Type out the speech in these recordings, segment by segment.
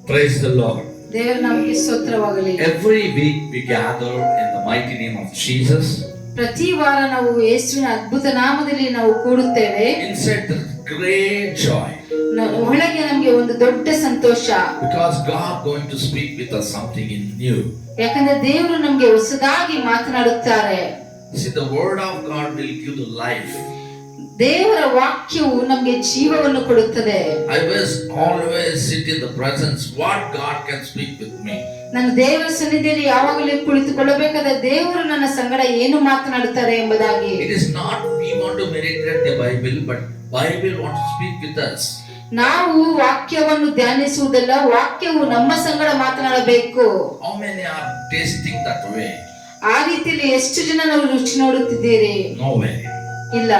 Praise the Lord. ದೇವರ ನಾಮಕ್ಕೆ ಸ್ತೋತ್ರವಾಗಲಿ. Every week we gather in the mighty name of Jesus. ಪ್ರತಿ ವಾರ ನಾವು ಯೇಸುವಿನ ಅದ್ಭುತ ನಾಮದಲ್ಲಿ ನಾವು ಕೂಡುತ್ತೇವೆ. Inside the great joy. ಒಳಗೆ ನಮಗೆ ಒಂದು ದೊಡ್ಡ ಸಂತೋಷ. Because God going to speak with us something new. ಯಾಕಂದ್ರೆ ದೇವರು ನಮಗೆ ಹೊಸದಾಗಿ ಮಾತನಾಡುತ್ತಾರೆ. See, the word of God will give the life. ದೇವರ ವಾಕ್ಯವು ನಮಗೆ ಜೀವವನ್ನು ಕೊಡುತ್ತದೆ. I was always sit in the presence what God can speak with me. ನಾನು ದೇವರ ಸನ್ನಿಧಿಯಲ್ಲಿ ಯಾವಾಗಲೂ ಕುಳಿತುಕೊಳ್ಳಬೇಕಾದ ದೇವರು ನನ್ನ ಸಂಗಡ ಏನು ಮಾತನಾಡುತ್ತಾರೆ ಎಂಬುದಾಗಿ. It is not we want to meditate the Bible, but Bible want to speak with us. ನಾವು ವಾಕ್ಯವನ್ನು ಧ್ಯಾನಿಸುವುದಲ್ಲ, ವಾಕ್ಯವು ನಮ್ಮ ಸಂಗಡ ಮಾತನಾಡಬೇಕು. How many are tasting that way? ಆ ರೀತಿಯಲ್ಲಿ ಎಷ್ಟು ಜನ ನಾವು ರುಚಿ ನೋಡುತ್ತಿದ್ದೀರಿ? No way. ಇಲ್ಲ.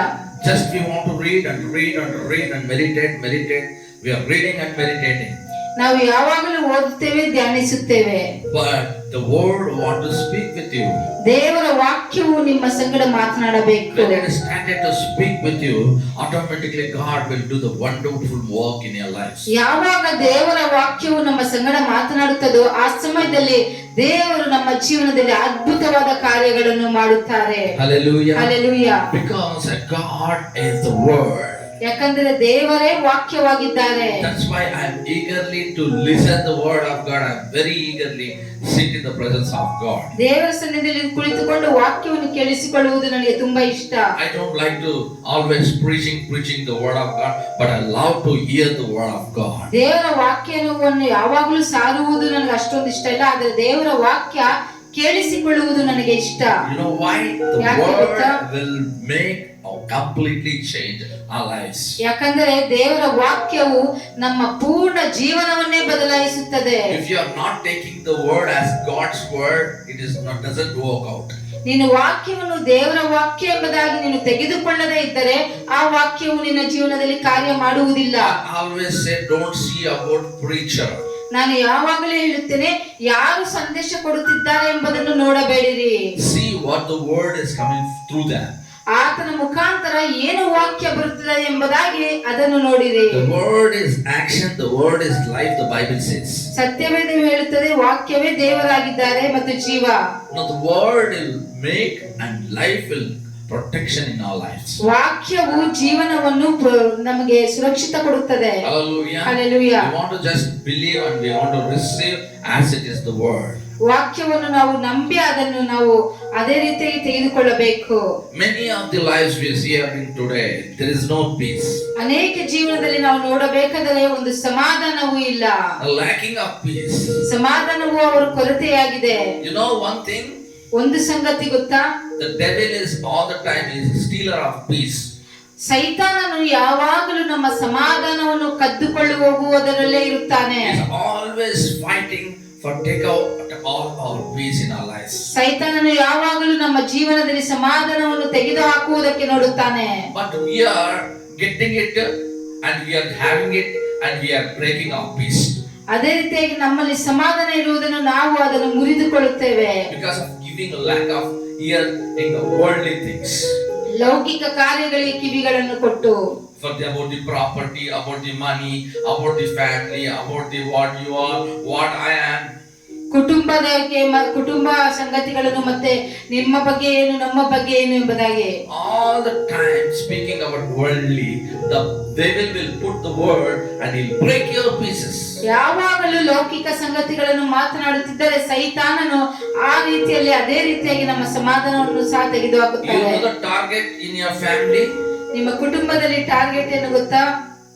Just we want to read and read and read and meditate. We are reading and meditating. ನಾವು ಯಾವಾಗಲೂ ಓದುತ್ತೇವೆ, ಧ್ಯಾನಿಸುತ್ತೇವೆ. But the word want to speak with you. ದೇವರ ವಾಕ್ಯವು ನಿಮ್ಮ ಸಂಗಡ ಮಾತನಾಡಬೇಕು. When it is started to speak with you, automatically God will do the wonderful work in your lives. ಯಾವಾಗ ದೇವರ ವಾಕ್ಯವು ನಮ್ಮ ಸಂಗಡ ಮಾತನಾಡುತ್ತದೋ ಆ ಸಮಯದಲ್ಲಿ ದೇವರು ನಮ್ಮ ಜೀವನದಲ್ಲಿ ಅದ್ಭುತವಾದ ಕಾರ್ಯಗಳನ್ನು ಮಾಡುತ್ತಾರೆ. Hallelujah. Hallelujah. Because God is the word. ಯಾಕಂದ್ರೆ ದೇವರೇ ವಾಕ್ಯವಾಗಿದ್ದಾರೆ. That's why I am eagerly to listen the word of God. I am very eagerly sit in the presence of God. ದೇವರ ಸನ್ನಿಧಿಯಲ್ಲಿ ಕುಳಿತುಕೊಂಡು ವಾಕ್ಯವನ್ನು ಕೇಳಿಸಿಕೊಳ್ಳುವುದು ನನಗೆ ತುಂಬಾ ಇಷ್ಟ. I don't like to always preaching the word of God, but I love to hear the word of God. ದೇವರ ವಾಕ್ಯವನ್ನು ಯಾವಾಗಲೂ ಸಾರುವುದು ನನಗೆ ಅಷ್ಟೊಂದು ಇಷ್ಟ ಇಲ್ಲ, ಆದರೆ ದೇವರ ವಾಕ್ಯ ಕೇಳಿಸಿಕೊಳ್ಳುವುದು ನನಗೆ ಇಷ್ಟ. You know why? The word will make or completely change our lives. ಯಾಕಂದರೆ ದೇವರ ವಾಕ್ಯವು ನಮ್ಮ ಪೂರ್ಣ ಜೀವನವನ್ನೇ ಬದಲಾಯಿಸುತ್ತದೆ. If you are not taking the word as God's word, it is not doesn't work out. ನೀನು ವಾಕ್ಯವನ್ನು ದೇವರ ವಾಕ್ಯ ಎಂಬುದಾಗಿ ನೀನು ತೆಗೆದುಕೊಳ್ಳದೇ ಇದ್ದರೆ ಆ ವಾಕ್ಯವು ನಿನ್ನ ಜೀವನದಲ್ಲಿ ಕಾರ್ಯ ಮಾಡುವುದಿಲ್ಲ. I always say don't see about preacher. ನಾನು ಯಾವಾಗಲೂ ಹೇಳುತ್ತೇನೆ, ಯಾರು ಸಂದೇಶ ಕೊಡುತ್ತಿದ್ದಾರೆ ಎಂಬುದನ್ನು ನೋಡಬೇಡಿರಿ. See what the word is coming through them. ಆತನ ಮುಖಾಂತರ ಏನು ವಾಕ್ಯ ಬರುತ್ತದೆ ಎಂಬುದಾಗಿ ಅದನ್ನು ನೋಡಿರಿ. The word is action, the word is life, the Bible says. ಸತ್ಯವೇದವು ಹೇಳುತ್ತದೆ, ವಾಕ್ಯವೇ ದೇವರಾಗಿದ್ದಾರೆ ಮತ್ತು ಜೀವ. Now the word will make and life will protection in our lives. ವಾಕ್ಯವು ಜೀವನವನ್ನು ನಮಗೆ ಸುರಕ್ಷಿತ ಕೊಡುತ್ತದೆ. Hallelujah. Hallelujah. We want to just believe and we want to receive as it is the word. ವಾಕ್ಯವನ್ನು ನಾವು ನಂಬಿ ಅದನ್ನು ನಾವು ಅದೇ ರೀತಿಯಾಗಿ ತೆಗೆದುಕೊಳ್ಳಬೇಕು. Many of the lives we are seeing today, there is no peace. ಅನೇಕ ಜೀವನದಲ್ಲಿ ನಾವು ನೋಡಬೇಕಾದರೆ ಒಂದು ಸಮಾಧಾನವೂ ಇಲ್ಲ. A lacking of peace. ಸಮಾಧಾನವು ಅವರ ಕೊರತೆಯಾಗಿದೆ. You know one thing? ಒಂದು ಸಂಗತಿ ಗೊತ್ತಾ? The devil is all the time is a stealer of peace. ಸೈತಾನನು ಯಾವಾಗಲೂ ನಮ್ಮ ಸಮಾಧಾನವನ್ನು ಕದ್ದುಕೊಂಡು ಹೋಗುವುದರಲ್ಲೇ ಇರುತ್ತಾನೆ. He is always fighting for take out all our peace in our lives. ಸೈತಾನನು ಯಾವಾಗಲೂ ನಮ್ಮ ಜೀವನದಲ್ಲಿ ಸಮಾಧಾನವನ್ನು ತೆಗೆದುಹಾಕುವುದಕ್ಕೆ ನೋಡುತ್ತಾನೆ. But we are getting it and we are having it and we are breaking our peace. ಅದೇ ರೀತಿಯಾಗಿ ನಮ್ಮಲ್ಲಿ ಸಮಾಧಾನ ಇರುವುದನ್ನು ನಾವು ಅದನ್ನು ಮುರಿದುಕೊಳ್ಳುತ್ತೇವೆ. Because of giving a lack of ear in the worldly things. ಲೌಕಿಕ ಕಾರ್ಯಗಳಿಗೆ ಕಿವಿಗಳನ್ನು ಕೊಟ್ಟು About the property, about the money, about the family, about the what you are, what I am. ಕುಟುಂಬ ಸಂಗತಿಗಳನ್ನು ಮತ್ತೆ ನಿಮ್ಮ ಬಗ್ಗೆ ಏನು, ನಮ್ಮ ಬಗ್ಗೆ ಏನು ಎಂಬುದಾಗಿ All the time speaking about worldly, the devil will put the word and he'll break your pieces. ಯಾವಾಗಲೂ ಲೌಕಿಕ ಸಂಗತಿಗಳನ್ನು ಮಾತನಾಡುತ್ತಿದ್ದರೆ ಸೈತಾನನು ಆ ರೀತಿಯಲ್ಲಿ ಅದೇ ರೀತಿಯಾಗಿ ನಮ್ಮ ಸಮಾಧಾನವನ್ನು ಸಹ ತೆಗೆದುಹಾಕುತ್ತಾನೆ. You know the target in your family? ನಿಮ್ಮ ಕುಟುಂಬದಲ್ಲಿ ಟಾರ್ಗೆಟ್ ಏನು ಗೊತ್ತಾ?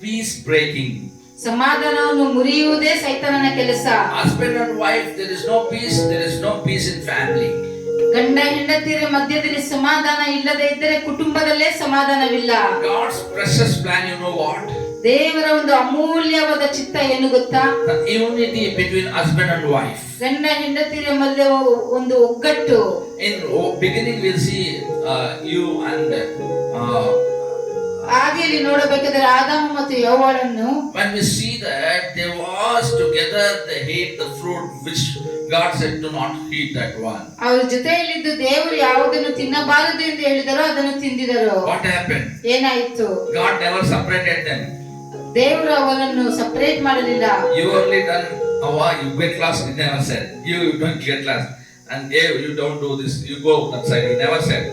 Peace breaking. ಸಮಾಧಾನವನ್ನು ಮುರಿಯುವುದೇ ಸೈತಾನನ ಕೆಲಸ. Husband and wife, there is no peace, there is no peace in family. ಗಂಡ ಹೆಂಡತಿಯರ ಮಧ್ಯದಲ್ಲಿ ಸಮಾಧಾನ ಇಲ್ಲದೆ ಇದ್ದರೆ ಕುಟುಂಬದಲ್ಲೇ ಸಮಾಧಾನವಿಲ್ಲ. God's precious plan, you know what? ದೇವರ ಒಂದು ಅಮೂಲ್ಯವಾದ ಚಿತ್ತ ಏನು ಗೊತ್ತಾ? The unity between husband and wife. ಗಂಡ ಹೆಂಡತಿಯರ ಮಧ್ಯೆ ಒಂದು ಒಗ್ಗಟ್ಟು. In beginning we'll see you and ಆದಿಯಲ್ಲಿ ನೋಡಬೇಕಾದರೆ ಆದಾಮ ಮತ್ತು ಯೌವಳನ್ನು when we see that they was together, they ate the fruit which God said to not eat that one. ಅವರ ಜೊತೆಯಲ್ಲಿದ್ದು ದೇವರು ಯಾವುದನ್ನು ತಿನ್ನಬಾರದು ಎಂದು ಹೇಳಿದರೋ ಅದನ್ನು ತಿಂದಿದರು. What happened? ಏನಾಯಿತು? God never separated them. ದೇವರು ಅವರನ್ನು ಸಪರೇಟ್ ಮಾಡಲಿಲ್ಲ. You only done Oh, wow, you get lost, he never said. You don't get lost. And hey, you don't do this, you go that side, he never said.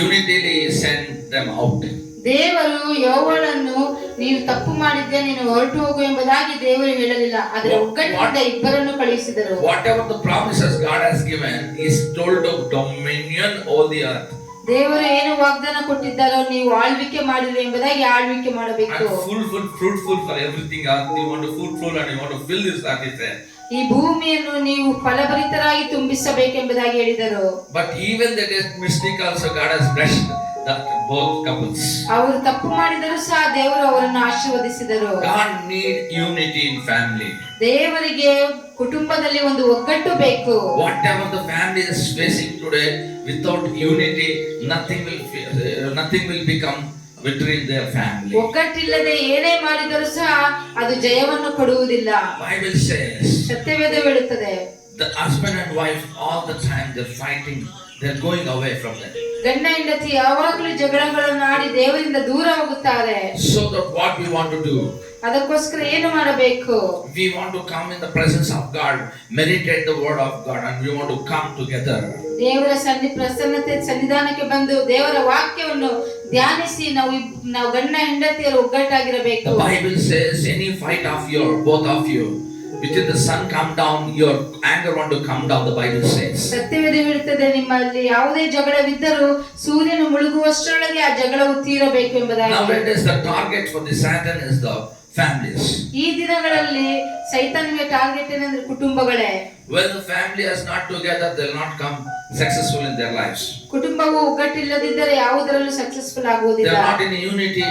Unitily send them out. ದೇವರು ಯೆಹೋವಳನ್ನು ನೀನು ತಪ್ಪು ಮಾಡಿದ್ದೆ, ನೀನು ಹೊರಟು ಹೋಗು ಎಂಬುದಾಗಿ ದೇವರು ಹೇಳಲಿಲ್ಲ, ಆದರೆ ಒಗ್ಗಟ್ಟಿನಿಂದ ಇಬ್ಬರನ್ನು ಕಳುಹಿಸಿದರು. Whatever the promises God has given, He is told of dominion over the earth. ದೇವರು ಏನು ವಾಗ್ದಾನ ಕೊಟ್ಟಿದ್ದಾರೋ ನೀವು ಆಳ್ವಿಕೆ ಮಾಡಿರಿ ಎಂಬುದಾಗಿ ಆಳ್ವಿಕೆ ಮಾಡಬೇಕು. And fruitful for everything else. You want to fruitful and you want to fill this earth, He said. ಈ ಭೂಮಿಯನ್ನು ನೀವು ಫಲಭರಿತರಾಗಿ ತುಂಬಿಸಬೇಕೆಂಬುದಾಗಿ ಹೇಳಿದರು. But even that is mistake also God has blessed both couples. ಅವರು ತಪ್ಪು ಮಾಡಿದರೂ ಸಹ ದೇವರು ಅವರನ್ನು ಆಶೀರ್ವದಿಸಿದರು. God need unity in family. ದೇವರಿಗೆ ಕುಟುಂಬದಲ್ಲಿ ಒಂದು ಒಗ್ಗಟ್ಟು ಬೇಕು. Whatever the family is facing today, without unity, nothing will become victory in their family. ಒಗ್ಗಟ್ಟಿಲ್ಲದೆ ಏನೇ ಮಾಡಿದರೂ ಸಹ ಅದು ಜಯವನ್ನು ಕೊಡುವುದಿಲ್ಲ. Bible says ಸತ್ಯವೇದ ಹೇಳುತ್ತದೆ, the husband and wife all the time they're fighting, they're going away from them. ಗಂಡ ಹೆಂಡತಿ ಯಾವಾಗಲೂ ಜಗಳಗಳನ್ನು ಆಡಿ ದೇವರಿಂದ ದೂರ ಹೋಗುತ್ತಾರೆ. So that what we want to do, ಅದಕ್ಕೋಸ್ಕರ ಏನು ಮಾಡಬೇಕು? we want to come in the presence of God, meditate the word of God, and we want to come together. ದೇವರ ಪ್ರಸನ್ನತೆ ಸನ್ನಿಧಾನಕ್ಕೆ ಬಂದು ದೇವರ ವಾಕ್ಯವನ್ನು ಧ್ಯಾನಿಸಿ ನಾವು ಗಂಡ ಹೆಂಡತಿಯರು ಒಗ್ಗಟ್ಟಾಗಿರಬೇಕು. The Bible says any fight of both of you, within the sun come down, your anger want to come down, the Bible says. ಸತ್ಯವೇದ ಹೇಳುತ್ತದೆ, ನಿಮ್ಮಲ್ಲಿ ಯಾವುದೇ ಜಗಳವಿದ್ದರೂ ಸೂರ್ಯನು ಮುಳುಗುವಷ್ಟರೊಳಗೆ ಆ ಜಗಳವು ತೀರಬೇಕು ಎಂಬುದಾಗಿ. Nowadays the target for the Satan is the families. ಈ ದಿನಗಳಲ್ಲಿ ಸೈತಾನಿಗೆ target ಏನಂದ್ರೆ ಕುಟುಂಬಗಳೇ. When the family is not together, they will not come successful in their lives. ಕುಟುಂಬವು ಒಗ್ಗಟ್ಟಿಲ್ಲದಿದ್ದರೆ ಯಾವುದರಲ್ಲೂ ಸಕ್ಸಸ್ಫುಲ್ ಆಗುವುದಿಲ್ಲ. They are not in unity,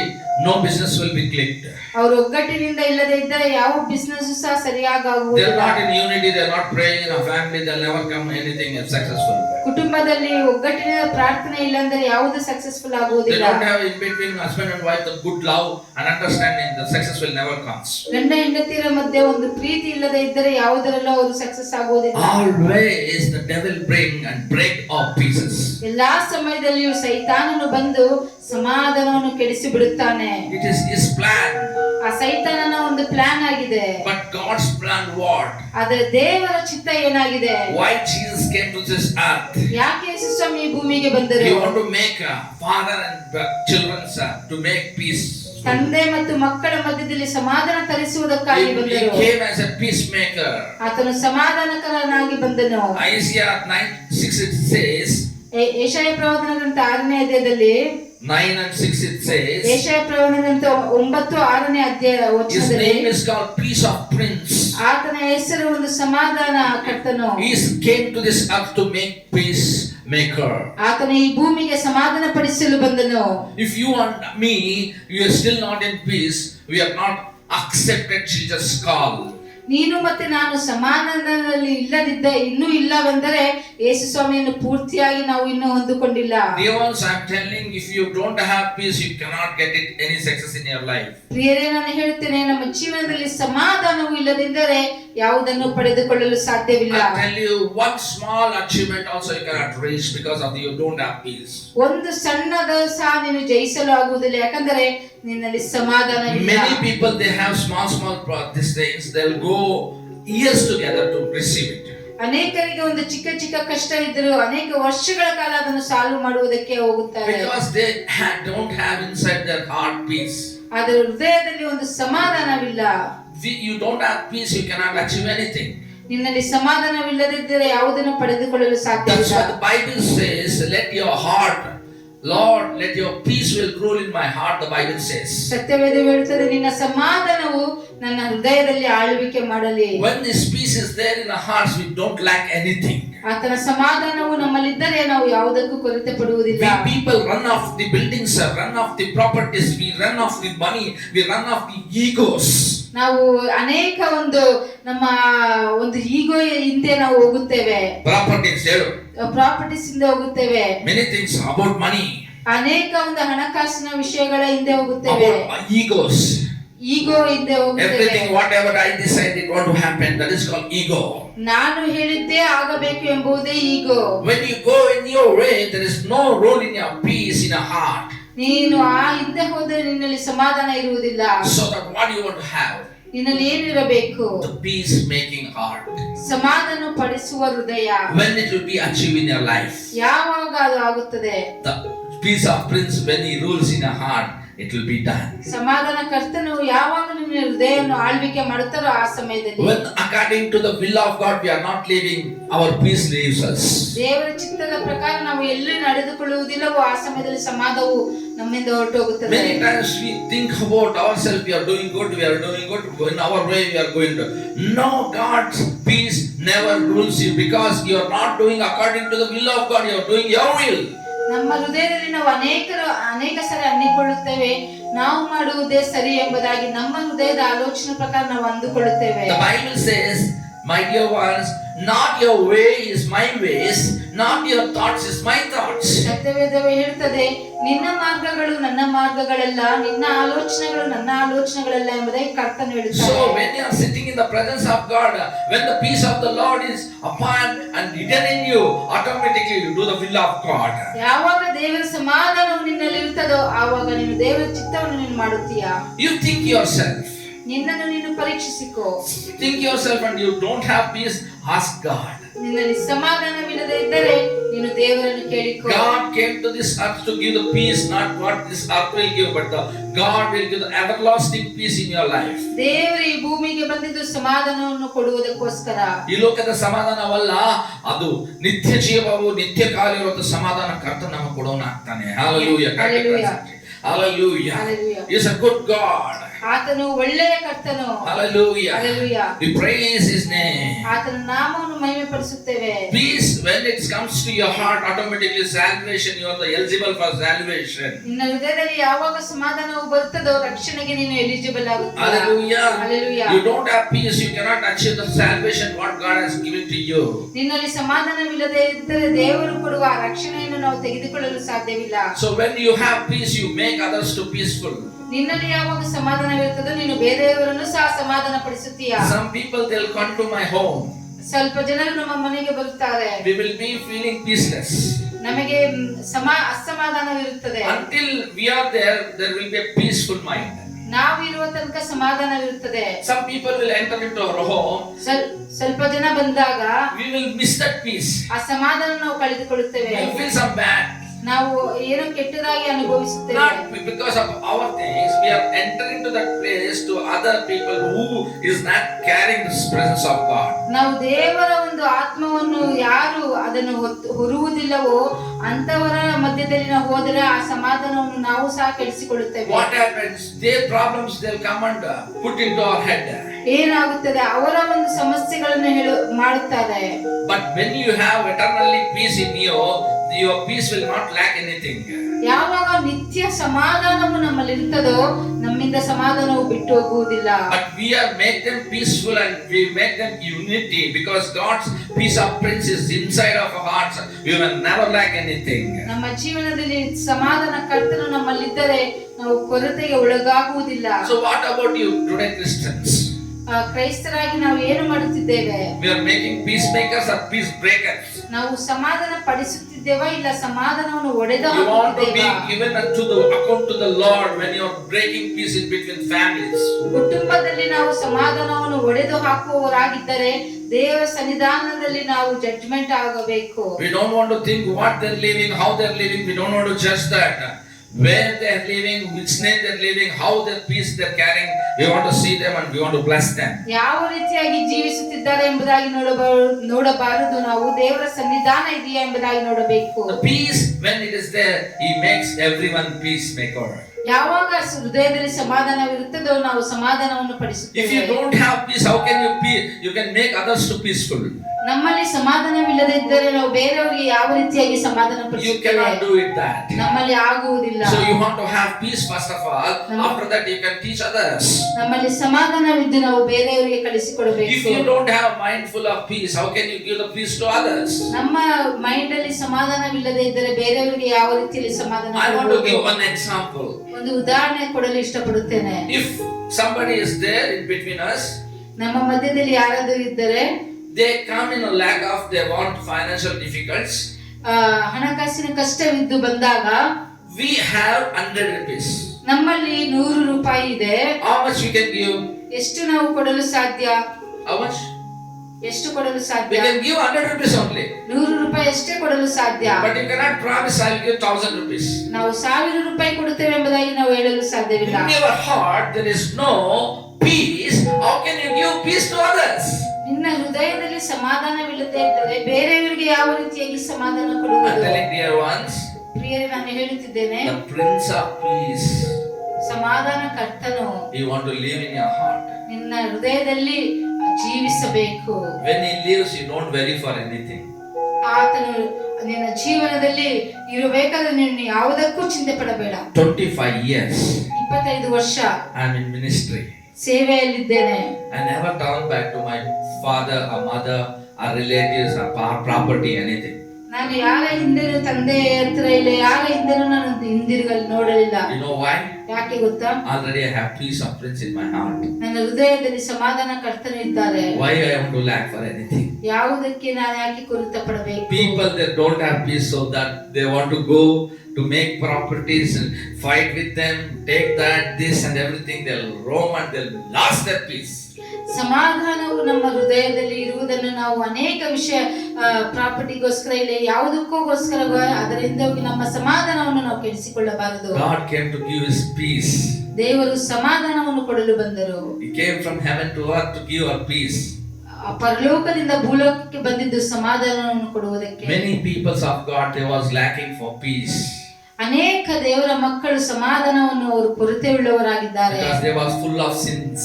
no business will be clicked. ಅವರು ಒಗ್ಗಟ್ಟಿನಿಂದ ಇಲ್ಲದೆ ಇದ್ದರೆ ಯಾವ ಬಿಸಿನೆಸ್ ಸಹ ಸರಿಯಾಗಿ ಆಗುವುದಿಲ್ಲ. They are not in unity, they are not praying in a family, they will never come anything successful. ಕುಟುಂಬದಲ್ಲಿ ಒಗ್ಗಟ್ಟಿನ ಪ್ರಾರ್ಥನೆ ಇಲ್ಲ ಅಂದರೆ ಯಾವುದು ಸಕ್ಸಸ್ಫುಲ್ They ಆಗುವುದಿಲ್ಲ. don't have in between husband and wife the good love and understanding, the success will never comes. ಗಂಡ ಹೆಂಡತಿಯರ ಮಧ್ಯೆ ಒಂದು ಪ್ರೀತಿ ಇಲ್ಲದೆ ಇದ್ದರೆ ಯಾವುದರಲ್ಲೂ ಅವರು ಸಕ್ಸಸ್ ಆಗುವುದಿಲ್ಲ. Always the devil bring and break all pieces. ಎಲ್ಲಾ ಸಮಯದಲ್ಲಿಯೂ ಸೈತಾನನು ಬಂದು ಸಮಾಧಾನವನ್ನು ಕೆಡಿಸಿ ಬಿಡುತ್ತಾನೆ. It is his plan. ಆ ಸೈತಾನನ ಒಂದು ಪ್ಲಾನ್ ಆಗಿದೆ. But God's plan what? ಆದರೆ ದೇವರ ಚಿತ್ತ ಏನಾಗಿದೆ? Why Jesus came to this earth? ಯಾಕೆ ಯೇಸು ಸ್ವಾಮಿ ಈ ಭೂಮಿಗೆ ಬಂದರು? He want to make a father and children to make peace. ತಂದೆ ಮತ್ತು ಮಕ್ಕಳ ಮಧ್ಯದಲ್ಲಿ ಸಮಾಧಾನ ತರಿಸುವುದಕ್ಕಾಗಿ He ಬಂದರು. came as a peacemaker. ಆತನು ಸಮಾಧಾನಕರನಾಗಿ ಬಂದನು. Isaiah 9:6 it says. ಯೆಶಾಯ ಪ್ರವಾದನ ಗ್ರಂಥ 6ನೇ ಅಧ್ಯಾಯದಲ್ಲಿ 9 and 6 it says. ಯೆಶಾಯ ಪ್ರವಾದನ ಗ್ರಂಥ 9:6ನೇ ಅಧ್ಯಾಯ His ವಚನದಲ್ಲಿ name is called Peace of Prince. ಆತನ ಹೆಸರು ಒಂದು ಸಮಾಧಾನ ಕರ್ತನು. He came to this earth to make peace maker. ಆತನು ಈ ಭೂಮಿಗೆ ಸಮಾಧಾನ ಪಡಿಸಲು ಬಂದನು. If you and me, we are still not in peace, we have not accepted Jesus' call. ನೀನು ಮತ್ತೆ ನಾನು ಸಮಾಧಾನದಲ್ಲಿ ಇನ್ನೂ ಇಲ್ಲವೆಂದರೆ ಯೇಸು ಸ್ವಾಮಿಯನ್ನು ಪೂರ್ತಿಯಾಗಿ ನಾವು ಇನ್ನೂ ಹೊಂದಿಕೊಂಡಿಲ್ಲ. Dear ones, I am telling, if you don't have peace, you cannot get any success in your life. ಪ್ರಿಯರೇ, ನಾನು ಹೇಳುತ್ತೇನೆ, ನಮ್ಮ ಜೀವನದಲ್ಲಿ ಸಮಾಧಾನವು ಇಲ್ಲದಿದ್ದರೆ ಯಾವುದನ್ನು ಪಡೆದುಕೊಳ್ಳಲು ಸಾಧ್ಯವಿಲ್ಲ. I tell you, one small achievement also you cannot reach because of you don't have peace. ಒಂದು ಸಣ್ಣದ ಸಹ ನೀನು ಜಯಿಸಲು ಆಗುವುದಿಲ್ಲ, ಯಾಕಂದರೆ ನಿನ್ನಲ್ಲಿ ಸಮಾಧಾನ ಇಲ್ಲ. Many people, they have small these things, they will go years together to receive it. ಅನೇಕರಿಗೆ ಒಂದು ಚಿಕ್ಕ ಕಷ್ಟ ಇದ್ದರೂ ಅನೇಕ ವರ್ಷಗಳ ಕಾಲ ಅದನ್ನು ಸಾಲ್ವ್ ಮಾಡುವುದಕ್ಕೆ ಹೋಗುತ್ತಾರೆ. Because they don't have inside their heart peace. ಅದರ ಹೃದಯದಲ್ಲಿ ಒಂದು ಸಮಾಧಾನವಿಲ್ಲ. You don't have peace, you cannot achieve anything. ನಿನ್ನಲ್ಲಿ ಸಮಾಧಾನವಿಲ್ಲದಿದ್ದರೆ ಯಾವುದನ್ನು ಪಡೆದುಕೊಳ್ಳಲು ಸಾಧ್ಯವಿಲ್ಲ. That's why the Bible says, let your heart, Lord, let your peace will rule in my heart, the Bible says. ಸತ್ಯವೇದ ಹೇಳುತ್ತದೆ, ನಿನ್ನ ಸಮಾಧಾನವು ನನ್ನ ಹೃದಯದಲ್ಲಿ ಆಳ್ವಿಕೆ ಮಾಡಲಿ. When this peace is there in our hearts, we don't lack anything. ಆತನ ಸಮಾಧಾನವು ನಮ್ಮಲ್ಲಿದ್ದರೆ ನಾವು ಯಾವುದಕ್ಕೂ ಕೊರತೆ ಪಡುವುದಿಲ್ಲ. We people run off the buildings, run off the properties, we run off the money, we run off the egos. ನಾವು ಅನೇಕ ನಮ್ಮ ಈಗೋ ಹಿಂದೆ ನಾವು ಹೋಗುತ್ತೇವೆ. ಪ್ರಾಪರ್ಟೀಸ್ ಹಿಂದೆ ಹೋಗುತ್ತೇವೆ. Many things about money. ಅನೇಕ ಹಣಕಾಸಿನ ವಿಷಯಗಳ ಹಿಂದೆ ಹೋಗುತ್ತೇವೆ. Egos. ಈಗೋ ಹಿಂದೆ ಹೋಗುತ್ತೇವೆ. Everything whatever I decided what to happen, that is called ego. ನಾನು ಹೇಳಿದ್ದೇ ಆಗಬೇಕು ಎಂಬುದೇ ಈಗೋ. When you go in your way, there is no role in your peace in your heart. ನೀನು ಹಿಂದೆ ಹೋದರೆ ನಿನ್ನಲ್ಲಿ ಸಮಾಧಾನ ಇರುವುದಿಲ್ಲ. So that what you want to have? ನಿನ್ನಲ್ಲಿ ಏನಿರಬೇಕು? The peace-making heart. ಸಮಾಧಾನ ಪಡಿಸುವ ಹೃದಯ. When it will be achieved in your life? ಯಾವಾಗ ಅದು ಆಗುತ್ತದೆ? The peace of Prince, when he rules in your heart, it will be done. ಸಮಾಧಾನ ಕರ್ತನು ಯಾವಾಗ ನಿಮ್ಮ ಹೃದಯವನ್ನು ಆಳ್ವಿಕೆ ಮಾಡುತ್ತಾರೋ ಆ ಸಮಯದಲ್ಲಿ. When according to the will of God we are not living, our peace leaves us. ದೇವರ ಚಿತ್ತದ ಪ್ರಕಾರ ನಾವು ಎಲ್ಲಿ ನಡೆದುಕೊಳ್ಳುವುದಿಲ್ಲವೋ ಆ ಸಮಯದಲ್ಲಿ ಸಮಾಧಾನವು ನಮ್ಮಿಂದ ಹೊರಟೋಗುತ್ತದೆ. Many times we think about ourselves, we are doing good, in our way we are going to. No, God's peace never rules you because you are not doing according to the will of God, you are doing your will. ನಮ್ಮ ಹೃದಯದಲ್ಲಿ ನಾವು ಅನೇಕ ಸರಿ ಅಂದುಕೊಳ್ಳುತ್ತೇವೆ, ನಾವು ಮಾಡುವುದೇ ಸರಿ ಎಂಬುದಾಗಿ ನಮ್ಮ ಹೃದಯದ ಆಲೋಚನೆ ಪ್ರಕಾರ ನಾವು ಅಂದುಕೊಳ್ಳುತ್ತೇವೆ. The Bible says, my dear ones, not your way is my ways, not your thoughts is my thoughts. ಸತ್ಯವೇದವೇ ಹೇಳ್ತದೆ, ನಿನ್ನ ಮಾರ್ಗಗಳು ನನ್ನ ಮಾರ್ಗಗಳಲ್ಲ, ನಿನ್ನ ಆಲೋಚನೆಗಳು ನನ್ನ ಆಲೋಚನೆಗಳಲ್ಲ ಎಂಬುದಾಗಿ ಕರ್ತನು ಹೇಳುತ್ತಾನೆ. So when you are sitting in the presence of God, when the peace of the Lord is upon and hidden in you, automatically you do the will of God. ಯಾವಾಗ ದೇವರ ಸಮಾಧಾನವು ನಿನ್ನಲ್ಲಿ ಇರುತ್ತದೋ ಆವಾಗ ನೀನು ದೇವರ ಚಿತ್ತವನ್ನು ನೀನು ಮಾಡುತ್ತೀಯಾ? You think yourself. ನಿನ್ನನ್ನು ನೀನು ಪರೀಕ್ಷಿಸಿಕೋ. Think yourself and you don't have peace, ask God. ನಿನ್ನಲ್ಲಿ ಸಮಾಧಾನವಿಲ್ಲದೆ ಇದ್ದರೆ ನೀನು ದೇವರನ್ನು ಕೇಳಿಕೋ. God came to this earth to give the peace, not what this earth will give, but God will give the everlasting peace in your life. ದೇವರು ಈ ಭೂಮಿಗೆ ಬಂದಿದ್ದು ಸಮಾಧಾನವನ್ನು ಕೊಡುವುದಕ್ಕೋಸ್ಕರ. ಈ ಲೋಕದ ಸಮಾಧಾನವಲ್ಲ, ಅದು ನಿತ್ಯ ಜೀವವು ನಿತ್ಯ ಕಾಲ ಇರುವಂತ ಸಮಾಧಾನ ಕರ್ತನು ನಮಗೆ ಕೊಡೋಣ ಆಗ್ತಾನೆ. Hallelujah. Hallelujah. Hallelujah. Hallelujah. He is a good God. ಆತನು ಒಳ್ಳೆಯ ಕರ್ತನು. Hallelujah. Hallelujah. We praise his name. ಆತನ ನಾಮವನ್ನು ಮಹಿಮೆಪಡಿಸುತ್ತೇವೆ. Peace, when it comes to your heart, automatically salvation, you are eligible for salvation. ನಿನ್ನ ಹೃದಯದಲ್ಲಿ ಯಾವಾಗ ಸಮಾಧಾನವು ಬರುತ್ತದೋ ರಕ್ಷಣೆಗೆ ನೀನು eligible ಆಗುತ್ತೀಯ. Hallelujah. Hallelujah. You don't have peace, you cannot achieve the salvation what God has given to you. ನಿನ್ನಲ್ಲಿ ಸಮಾಧಾನವಿಲ್ಲದೆ ಇದ್ದರೆ ದೇವರು ಕೊಡುವ ಆ ರಕ್ಷಣೆಯನ್ನು ನಾವು ತೆಗೆದುಕೊಳ್ಳಲು ಸಾಧ್ಯವಿಲ್ಲ. So when you have peace, you make others to peaceful. ನಿನ್ನಲ್ಲಿ ಯಾವಾಗ ಸಮಾಧಾನವಿರುತ್ತದೋ ನೀನು ಬೇರೆಯವರನ್ನು ಸಹ ಸಮಾಧಾನ ಪಡಿಸುತ್ತೀಯ. Some people they'll come to my home. ಸ್ವಲ್ಪ ಜನರು ನಮ್ಮ ಮನೆಗೆ ಬರುತ್ತಾರೆ. We will be feeling peaceless. ನಮಗೆ ಅಸಮಾಧಾನವಿರುತ್ತದೆ. Until we are there, there will be a peaceful mind. ನಾವು ಇರುವ ತನಕ ಸಮಾಧಾನವಿರುತ್ತದೆ. Some people will enter into our home. ಸ್ವಲ್ಪ ಜನ ಬಂದಾಗ We will miss that peace. ಆ ಸಮಾಧಾನ ನಾವು ಕಳೆದುಕೊಳ್ಳುತ್ತೇವೆ. We feel some bad. ನಾವು ಏನೋ ಕೆಟ್ಟದಾಗಿ ಅನುಭವಿಸುತ್ತೇವೆ. Not because of our things, we are entering to that place to other people who is not carrying this presence of God. ನಾವು ದೇವರ ಒಂದು ಆತ್ಮವನ್ನು ಯಾರು ಅದನ್ನು ಹೊರುವುದಿಲ್ಲವೋ ಅಂತವರ ಮಧ್ಯದಲ್ಲಿ ನಾವು ಹೋದರೆ ಆ ಸಮಾಧಾನವನ್ನು ನಾವು ಸಹ ಕೆಡಿಸಿಕೊಳ್ಳುತ್ತೇವೆ. What happens? Their problems they'll come and put into our head. ಏನಾಗುತ್ತದೆ? ಅವರ ಒಂದು ಸಮಸ್ಯೆಗಳನ್ನು ಮಾಡುತ್ತಾರೆ. But when you have eternally peace in you, your peace will not lack anything. ಯಾವಾಗ ನಿತ್ಯ ಸಮಾಧಾನವು ನಮ್ಮಲ್ಲಿ ಇರುತ್ತದೋ ನಮ್ಮಿಂದ ಸಮಾಧಾನವು ಬಿಟ್ಟು ಹೋಗುವುದಿಲ್ಲ. But we are make them peaceful and we make them unity because God's peace of Prince is inside of our hearts. We will never lack anything. ನಮ್ಮ ಜೀವನದಲ್ಲಿ ಸಮಾಧಾನ ಕರ್ತನು ನಮ್ಮಲ್ಲಿದ್ದರೆ ನಾವು ಕೊರತೆಗೆ ಒಳಗಾಗುವುದಿಲ್ಲ. So what about you today, Christians? ಕ್ರೈಸ್ತರಾಗಿ ನಾವು ಏನು ಮಾಡುತ್ತಿದ್ದೇವೆ? We are making peacemakers or peace breakers. ನಾವು ಸಮಾಧಾನ ಪಡಿಸುತ್ತಿದ್ದೇವಾ ಇಲ್ಲ ಸಮಾಧಾನವನ್ನು ಒಡೆದು You want to be ಹಾಕುತ್ತಿದ್ದೇವಾ? given unto the account to the Lord when you are breaking peace in between families. ಕುಟುಂಬದಲ್ಲಿ ನಾವು ಸಮಾಧಾನವನ್ನು ಒಡೆದು ಹಾಕುವವರಾಗಿದ್ದರೆ ದೇವರ ಸನ್ನಿಧಾನದಲ್ಲಿ ನಾವು ಜಡ್ಜ್ಮೆಂಟ್ ಆಗಬೇಕು. We don't want to think what they're living, how they're living. We don't want to judge that. Where they're living, which name they're living, how their peace they're carrying. We want to see them and we want to bless them. ಯಾವ ರೀತಿಯಾಗಿ ಜೀವಿಸುತ್ತಿದ್ದಾರೆ ಎಂಬುದಾಗಿ ನೋಡಬಾರದು. ನಾವು ದೇವರ ಸನ್ನಿಧಾನ ಇದೆಯಾ ಎಂಬುದಾಗಿ ನೋಡಬೇಕು. The peace, when it is there, He makes everyone peacemaker. ಯಾವಾಗ ಹೃದಯದಲ್ಲಿ ಸಮಾಧಾನವಿರುತ್ತದೋ ನಾವು ಸಮಾಧಾನವನ್ನು If ಪಡಿಸುತ್ತೇವೆ. you don't have peace, how can you can make others to peaceful? ನಮ್ಮಲ್ಲಿ ಸಮಾಧಾನವಿಲ್ಲದೆ ಇದ್ದರೆ ನಾವು ಬೇರೆಯವರಿಗೆ ಯಾವ ರೀತಿಯಾಗಿ ಸಮಾಧಾನ You ಪಡಿಸುತ್ತೇವೆ? cannot do it that. ನಮ್ಮಲ್ಲಿ ಆಗುವುದಿಲ್ಲ. So you want to have peace first of all. After that you can teach others. ನಮ್ಮಲ್ಲಿ ಸಮಾಧಾನವಿದ್ದು ನಾವು ಬೇರೆಯವರಿಗೆ ಕಲಿಸಿಕೊಡಬೇಕು. If you don't have mind full of peace, how can you give the peace to others? ನಮ್ಮ mind ಅಲ್ಲಿ ಸಮಾಧಾನವಿಲ್ಲದೆ ಇದ್ದರೆ ಬೇರೆಯವರಿಗೆ ಯಾವ ರೀತಿಯಲ್ಲಿ ಸಮಾಧಾನ I want to ಕೊಡಬೇಕು? give one example. ಒಂದು ಉದಾಹರಣೆ ಕೊಡಲು ಇಷ್ಟಪಡುತ್ತೇನೆ. If somebody is there in between us, ನಮ್ಮ ಮಧ್ಯದಲ್ಲಿ ಯಾರಾದರೂ ಇದ್ದರೆ they come in a lack of, they want financial difficulties. ಹಣಕಾಸಿನ ಕಷ್ಟವಿದ್ದು ಬಂದಾಗ We have 100 rupees. ನಮ್ಮಲ್ಲಿ 100 ರೂಪಾಯಿ ಇದೆ. How much we can give? ಎಷ್ಟು ನಾವು ಕೊಡಲು ಸಾಧ್ಯ? How much? ಎಷ್ಟು ಕೊಡಲು We ಸಾಧ್ಯ? can give 100 rupees only. 100 ರೂಪಾಯಿ ಅಷ್ಟೇ ಕೊಡಲು ಸಾಧ್ಯ. But you cannot promise I will give 1000 rupees. ನಾವು 1000 ರೂಪಾಯಿ ಕೊಡುತ್ತೇವೆ ಎಂಬುದಾಗಿ ನಾವು ಹೇಳಲು ಸಾಧ್ಯವಿಲ್ಲ. In your heart there is no peace. How can you give peace to others? ನಿನ್ನ ಹೃದಯದಲ್ಲಿ ಸಮಾಧಾನವಿಲ್ಲದೆ ಇದ್ದರೆ ಬೇರೆಯವರಿಗೆ ಯಾವ ರೀತಿಯಾಗಿ ಸಮಾಧಾನ I'm ಕೊಡುವುದು? telling dear ones, ಪ್ರಿಯರೇ, ನಾನು ಹೇಳುತ್ತಿದ್ದೇನೆ, the Prince of Peace, ಸಮಾಧಾನ ಕರ್ತನು you want to live in your heart. ನಿನ್ನ ಹೃದಯದಲ್ಲಿ ಜೀವಿಸಬೇಕು. When he lives, you don't worry for anything. ಆತನು ನಿನ್ನ ಜೀವನದಲ್ಲಿ ಇರಬೇಕಾದ್ರೆ ನೀನು ಯಾವುದಕ್ಕೂ ಚಿಂತೆ ಪಡಬೇಡ. 25 years 25 ವರ್ಷ I'm in ministry. ಸೇವೆಯಲ್ಲಿದ್ದೇನೆ. I never turn back to my father or mother or relatives or property, anything. ನಾನು ಯಾರ ಹಿಂದೆನೂ ತಂದೆ ಹತ್ರ ಇಲ್ಲ, ಯಾರ ಹಿಂದೆನೂ ನಾನು ಹಿಂದಿರುಗಲು ನೋಡಲಿಲ್ಲ. You know why? ಯಾಕೆ ಗೊತ್ತಾ? Already I have peace of Prince in my heart. ನನ್ನ ಹೃದಯದಲ್ಲಿ ಸಮಾಧಾನ ಕರ್ತನು ಇದ್ದಾರೆ. Why I want to lack for anything? ಯಾವುದಕ್ಕೆ ನಾನು ಯಾಕೆ ಕೊರತ ಪಡಬೇಕು? People that don't have peace, so that they want to go to make properties and fight with them, take that, this and everything, they'll roam and they'll lose their peace. ಸಮಾಧಾನವು ನಮ್ಮ ಹೃದಯದಲ್ಲಿ ಇರುವುದನ್ನು ನಾವು ಅನೇಕ ವಿಷಯ ಪ್ರಾಪರ್ಟಿಗೋಸ್ಕರ ಇಲ್ಲ ಯಾವುದಕ್ಕೋಸ್ಕರ ಅದರಿಂದ ಹೋಗಿ ನಮ್ಮ ಸಮಾಧಾನವನ್ನು ನಾವು ಕೆಡಿಸಿಕೊಳ್ಳಬಾರದು. God came to give his peace. ದೇವರು ಸಮಾಧಾನವನ್ನು ಕೊಡಲು ಬಂದರು. He came from heaven to earth to give our peace. ಪರಲೋಕದಿಂದ ಭೂಲೋಕಕ್ಕೆ ಬಂದಿದ್ದು ಸಮಾಧಾನವನ್ನು ಕೊಡುವುದಕ್ಕೆ. Many peoples of God, they was lacking for peace. ಅನೇಕ ದೇವರ ಮಕ್ಕಳು ಸಮಾಧಾನವನ್ನು ಅವರು ಕೊರತೆ ಉಳ್ಳವರಾಗಿದ್ದಾರೆ. Because they was full of sins,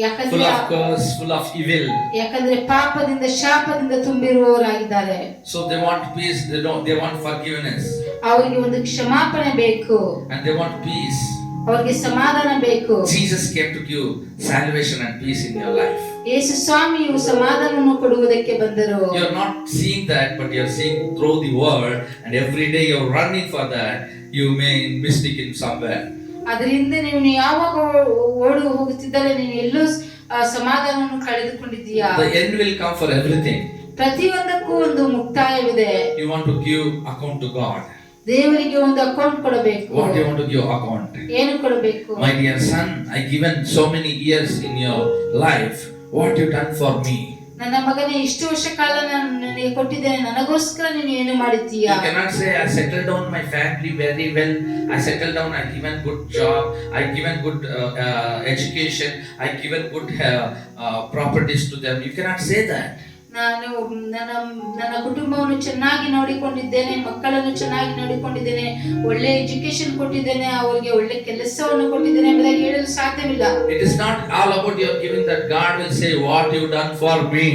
ಯಾಕಂದ್ರೆ full of curse, full of evil. ಯಾಕಂದ್ರೆ ಪಾಪದಿಂದ ಶಾಪದಿಂದ ತುಂಬಿರುವವರಾಗಿದ್ದಾರೆ. So they want peace, they want forgiveness. ಅವರಿಗೆ ಒಂದು ಕ್ಷಮಾಪಣೆ ಬೇಕು. And they want peace. ಅವರಿಗೆ ಸಮಾಧಾನ ಬೇಕು. Jesus came to give salvation and peace in your life. ಯೇಸು ಸ್ವಾಮಿಯು ಸಮಾಧಾನವನ್ನು ಕೊಡುವುದಕ್ಕೆ ಬಂದರು. You are not seeing that, but you are seeing through the world, and every day you are running for that. You may mistake in somewhere. ಅದರಿಂದ ನೀವು ಯಾವಾಗ ಓಡಿ ಹೋಗುತ್ತಿದ್ದರೆ ನೀನು ಎಲ್ಲೋ ಸಮಾಧಾನವನ್ನು ಕಳೆದುಕೊಂಡಿದ್ದೀಯಾ? The end will come for everything. ಪ್ರತಿಯೊಂದಕ್ಕೂ ಒಂದು ಮುಕ್ತಾಯವಿದೆ. You want to give account to God. ದೇವರಿಗೆ ಒಂದು ಅಕೌಂಟ್ ಕೊಡಬೇಕು. What do you want to give account? ಏನು ಕೊಡಬೇಕು? My dear son, I given so many years in your life. What you done for me? ನನ್ನ ಮಗನೇ, ಇಷ್ಟು ವರ್ಷ ಕಾಲ ನಾನು ನಿನಗೆ ಕೊಟ್ಟಿದ್ದೇನೆ, ನನಗೋಸ್ಕರ ನೀನು ಏನು ಮಾಡಿದ್ದೀಯಾ? You cannot say I settled down my family very well. I settled down. I given good job. I given good education. I given good properties to them. You cannot say that. ನಾನು ನನ್ನ ಕುಟುಂಬವನ್ನು ಚೆನ್ನಾಗಿ ನೋಡಿಕೊಂಡಿದ್ದೇನೆ, ಮಕ್ಕಳನ್ನು ಚೆನ್ನಾಗಿ ನೋಡಿಕೊಂಡಿದ್ದೇನೆ, ಒಳ್ಳೆ education ಕೊಟ್ಟಿದ್ದೇನೆ, ಅವರಿಗೆ ಒಳ್ಳೆ ಕೆಲಸವನ್ನು ಕೊಟ್ಟಿದ್ದೇನೆ ಎಂಬುದಾಗಿ ಹೇಳಲು ಸಾಧ್ಯವಿಲ್ಲ. It is not all about your giving that God will say what you done for me.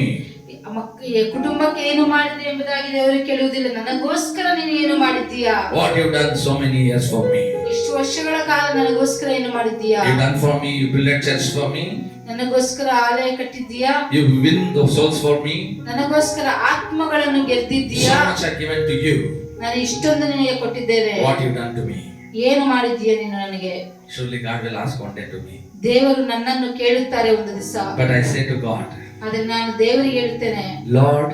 ಕುಟುಂಬಕ್ಕೆ ಏನು ಮಾಡಿದೆ ಎಂಬುದಾಗಿ ದೇವರು ಕೇಳುವುದಿಲ್ಲ, ನನಗೋಸ್ಕರ ನೀನು ಏನು ಮಾಡಿದ್ದೀಯಾ? What you done so many years for me. ಇಷ್ಟು ವರ್ಷಗಳ ಕಾಲ ನನಗೋಸ್ಕರ ಏನು ಮಾಡಿದ್ದೀಯಾ? You done for me. You built a church for me. ನನಗೋಸ್ಕರ ಆಲಯ ಕಟ್ಟಿದ್ದೀಯಾ? You win the souls for me. ನನಗೋಸ್ಕರ ಆತ್ಮಗಳನ್ನು ಗೆದ್ದಿದ್ದೀಯಾ? So much I given to you. ನಾನು ಇಷ್ಟೊಂದು ನಿನಗೆ ಕೊಟ್ಟಿದ್ದೇನೆ. What you done to me. ಏನು ಮಾಡಿದ್ದೀಯಾ ನೀನು ನನಗೆ? Surely God will ask one day to me. ದೇವರು ನನ್ನನ್ನು ಕೇಳುತ್ತಾರೆ ಒಂದು ದಿವಸ. But I say to God, ಆದರೆ ನಾನು ದೇವರಿಗೆ ಹೇಳ್ತೇನೆ, Lord,